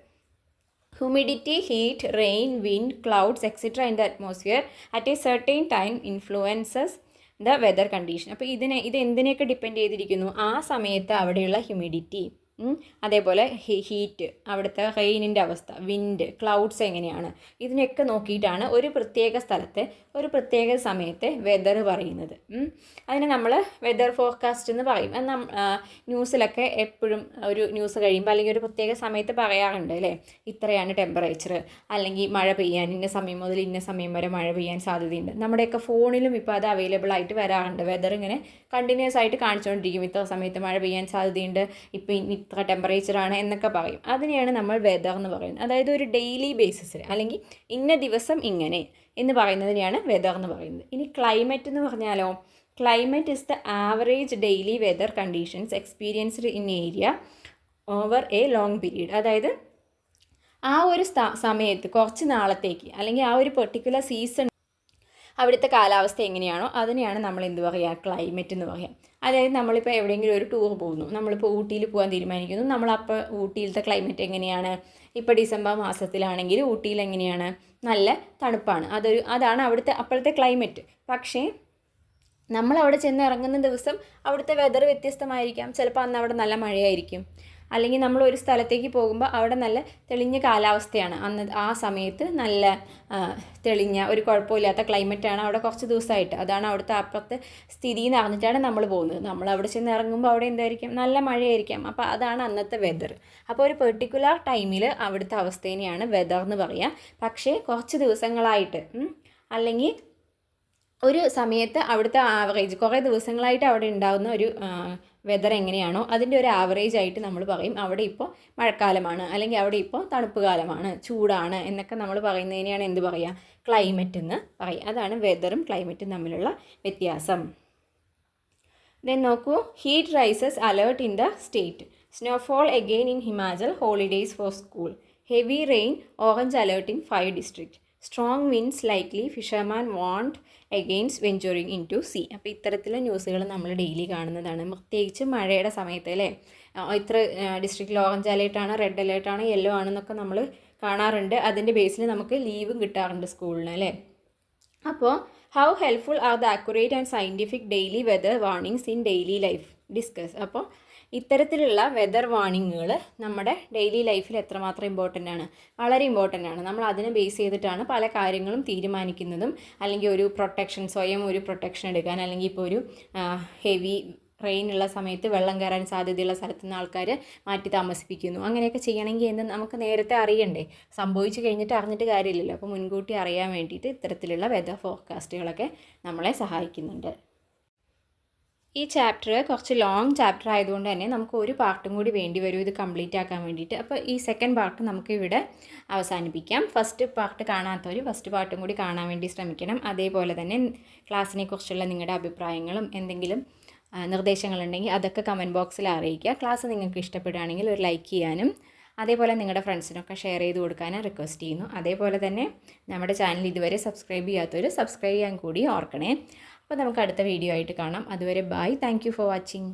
Humidity, heat, rain, wind, clouds etcetera in the atmosphere at a certain time influences the weather condition. അപ്പോൾ ഇത് എന്തിനെയൊക്കെ ഡിപ്പെൻഡ് ചെയ്തിരിക്കുന്നു? ആ സമയത്ത് അവിടെയുള്ള ഹ്യൂമിഡിറ്റി, അതേപോലെ ഹീറ്റ്, അവിടുത്തെ റെയിനിൻ്റെ അവസ്ഥ, വിൻഡ്, ക്ലൗഡ്സ് എങ്ങനെയാണ്, ഇതിനൊക്കെ നോക്കിയിട്ടാണ് ഒരു പ്രത്യേക സ്ഥലത്തെ ഒരു പ്രത്യേക സമയത്തെ വെതർ പറയുന്നത്. അതിനെ നമ്മൾ വെതർ ഫോർകാസ്റ്റ് എന്ന് പറയും. അത് ന്യൂസിലൊക്കെ എപ്പോഴും ഒരു ന്യൂസ് കഴിയുമ്പോൾ അല്ലെങ്കിൽ ഒരു പ്രത്യേക സമയത്ത് പറയാറുണ്ട് അല്ലേ, ഇത്രയാണ് ടെമ്പറേച്ചർ, അല്ലെങ്കിൽ മഴ പെയ്യാൻ ഇന്ന സമയം മുതൽ ഇന്ന സമയം വരെ മഴ പെയ്യാൻ സാധ്യതയുണ്ട്. നമ്മുടെയൊക്കെ ഫോണിലും ഇപ്പോൾ അത് അവൈലബിൾ ആയിട്ട് വരാറുണ്ട്. വെതർ ഇങ്ങനെ കണ്ടിന്യൂസ് ആയിട്ട് കാണിച്ചുകൊണ്ടിരിക്കും. ഇത്ര സമയത്ത് മഴ പെയ്യാൻ സാധ്യതയുണ്ട്, ഇപ്പോൾ ഇത്ര ടെമ്പറേച്ചറാണ് എന്നൊക്കെ പറയും. അതിനെയാണ് നമ്മൾ വെതർ എന്ന് പറയുന്നത്. അതായത് ഒരു ഡെയിലി ബേസിസിൽ അല്ലെങ്കിൽ ഇന്ന ദിവസം ഇങ്ങനെ എന്ന് പറയുന്നതിനെയാണ് വെതർ എന്ന് പറയുന്നത്. ഇനി ക്ലൈമറ്റ് എന്ന് പറഞ്ഞാലോ, climate is the average daily weather conditions experienced in area over a long period. അതായത് ആ ഒരു സമയത്ത് കുറച്ച് നാളത്തേക്ക് അല്ലെങ്കിൽ ആ ഒരു പെർട്ടിക്കുലർ സീസൺ അവിടുത്തെ കാലാവസ്ഥ എങ്ങനെയാണോ അതിനെയാണ് നമ്മൾ എന്ത് പറയുക? ക്ലൈമറ്റ് എന്ന് പറയുക. അതായത് നമ്മളിപ്പോൾ എവിടെയെങ്കിലും ഒരു ടൂർ പോകുന്നു, നമ്മളിപ്പോൾ ഊട്ടിയിൽ പോകാൻ തീരുമാനിക്കുന്നു. നമ്മളപ്പോൾ ഊട്ടിയിലത്തെ ക്ലൈമറ്റ് എങ്ങനെയാണ്? ഇപ്പോൾ ഡിസംബർ മാസത്തിലാണെങ്കിൽ ഊട്ടിയിൽ എങ്ങനെയാണ്? നല്ല തണുപ്പാണ്. അതാണ് അവിടുത്തെ അപ്പോഴത്തെ ക്ലൈമറ്റ്. പക്ഷേ നമ്മളവിടെ ചെന്ന് ഇറങ്ങുന്ന ദിവസം അവിടുത്തെ വെതർ വ്യത്യസ്തമായിരിക്കാം. ചിലപ്പോൾ അന്ന് അവിടെ നല്ല മഴയായിരിക്കും. അല്ലെങ്കിൽ നമ്മൾ ഒരു സ്ഥലത്തേക്ക് പോകുമ്പോൾ അവിടെ നല്ല തെളിഞ്ഞ കാലാവസ്ഥയാണ്, അന്ന് ആ സമയത്ത് നല്ല തെളിഞ്ഞ ഒരു കുഴപ്പമില്ലാത്ത ക്ലൈമറ്റാണ് അവിടെ കുറച്ച് ദിവസമായിട്ട്. അതാണ് അവിടുത്തെ അപ്പുറത്തെ സ്ഥിതി എന്ന് അറിഞ്ഞിട്ടാണ് നമ്മൾ പോകുന്നത്. നമ്മൾ അവിടെ ചെന്ന് ഇറങ്ങുമ്പോൾ അവിടെ എന്തായിരിക്കും? നല്ല മഴയായിരിക്കാം. അപ്പോൾ അതാണ് അന്നത്തെ വെതർ. അപ്പോൾ ഒരു പെർട്ടിക്കുലർ ടൈമിൽ അവിടുത്തെ അവസ്ഥേനെയാണ് വെതർ എന്ന് പറയുക. പക്ഷേ കുറച്ച് ദിവസങ്ങളായിട്ട് അല്ലെങ്കിൽ ഒരു സമയത്ത് അവിടുത്തെ ആവറേജ് കുറേ ദിവസങ്ങളായിട്ട് അവിടെ ഉണ്ടാകുന്ന ഒരു വെതർ എങ്ങനെയാണോ അതിൻ്റെ ഒരു ആവറേജ് ആയിട്ട് നമ്മൾ പറയും അവിടെ ഇപ്പോൾ മഴക്കാലമാണ്, അല്ലെങ്കിൽ അവിടെ ഇപ്പോൾ തണുപ്പ് കാലമാണ്, ചൂടാണ് എന്നൊക്കെ നമ്മൾ പറയുന്നതിനെയാണ് എന്ത് പറയുക? ക്ലൈമറ്റ് എന്ന് പറയുക. അതാണ് വെതറും ക്ലൈമറ്റും തമ്മിലുള്ള വ്യത്യാസം. ദെൻ നോക്കൂ, heat rises alert in the state, snowfall again in Himachal, holidays for school, heavy rain, orange alert in 5 districts, strong winds likely, fisherman warned against venturing into sea. അപ്പോൾ ഇത്തരത്തിലുള്ള ന്യൂസുകൾ നമ്മൾ ഡെയിലി കാണുന്നതാണ്. പ്രത്യേകിച്ച് മഴയുടെ സമയത്ത് അല്ലേ, ഇത്ര ഡിസ്ട്രിക്റ്റിൽ ഓറഞ്ച് അലേർട്ടാണ്, റെഡ് അലേർട്ടാണ്, യെല്ലോ ആണെന്നൊക്കെ നമ്മൾ കാണാറുണ്ട്. അതിൻ്റെ ബേസിൽ നമുക്ക് ലീവും കിട്ടാറുണ്ട് സ്കൂളിന് അല്ലേ. അപ്പോൾ how helpful are the accurate and scientific daily weather warnings in daily life discuss. അപ്പോൾ ഇത്തരത്തിലുള്ള വെതർ വാർണിങ്ങുകൾ നമ്മുടെ ഡെയിലി ലൈഫിൽ എത്രമാത്രം ഇമ്പോർട്ടൻ്റ് ആണ്? വളരെ ഇമ്പോർട്ടൻ്റ് ആണ്. നമ്മൾ അതിനെ ബേസ് ചെയ്തിട്ടാണ് പല കാര്യങ്ങളും തീരുമാനിക്കുന്നതും. അല്ലെങ്കിൽ ഒരു പ്രൊട്ടക്ഷൻ, സ്വയം ഒരു പ്രൊട്ടക്ഷൻ എടുക്കാൻ, അല്ലെങ്കിൽ ഇപ്പോൾ ഒരു ഹെവി റെയിൻ ഉള്ള സമയത്ത് വെള്ളം കയറാൻ സാധ്യതയുള്ള സ്ഥലത്തു നിന്ന് ആൾക്കാർ മാറ്റി താമസിപ്പിക്കുന്നു. അങ്ങനെയൊക്കെ ചെയ്യണമെങ്കിൽ എന്ന് നമുക്ക് നേരത്തെ അറിയണ്ടേ? സംഭവിച്ചു കഴിഞ്ഞിട്ട് അറിഞ്ഞിട്ട് കാര്യമില്ലല്ലോ. അപ്പോൾ മുൻകൂട്ടി അറിയാൻ വേണ്ടിയിട്ട് ഇത്തരത്തിലുള്ള വെതർ ഫോർകാസ്റ്റുകളൊക്കെ നമ്മളെ സഹായിക്കുന്നുണ്ട്. ഈ ചാപ്റ്റർ കുറച്ച് ലോങ് ചാപ്റ്റർ ആയതുകൊണ്ട് തന്നെ നമുക്ക് ഒരു പാർട്ടും കൂടി വേണ്ടി വരും ഇത് കംപ്ലീറ്റ് ആക്കാൻ വേണ്ടിയിട്ട്. അപ്പോൾ ഈ സെക്കൻഡ് പാർട്ട് നമുക്ക് ഇവിടെ അവസാനിപ്പിക്കാം. ഫസ്റ്റ് പാർട്ട് കാണാത്തവർ ഫസ്റ്റ് പാർട്ടും കൂടി കാണാൻ വേണ്ടി ശ്രമിക്കണം. അതേപോലെ തന്നെ ക്ലാസ്സിനെ കുറിച്ചുള്ള നിങ്ങളുടെ അഭിപ്രായങ്ങളും എന്തെങ്കിലും നിർദ്ദേശങ്ങളുണ്ടെങ്കിൽ അതൊക്കെ കമൻറ്റ് ബോക്സിൽ അറിയിക്കുക. ക്ലാസ് നിങ്ങൾക്ക് ഇഷ്ടപ്പെടുകയാണെങ്കിൽ ഒരു ലൈക്ക് ചെയ്യാനും അതേപോലെ നിങ്ങളുടെ ഫ്രണ്ട്സിനൊക്കെ ഷെയർ ചെയ്ത് കൊടുക്കാനും റിക്വസ്റ്റ് ചെയ്യുന്നു. അതേപോലെ തന്നെ നമ്മുടെ ചാനൽ ഇതുവരെ സബ്സ്ക്രൈബ് ചെയ്യാത്തവർ സബ്സ്ക്രൈബ് ചെയ്യാൻ കൂടി ഓർക്കണേ. അപ്പോൾ നമുക്ക് അടുത്ത വീഡിയോ ആയിട്ട് കാണാം. അതുവരെ bye. Thank you for watching.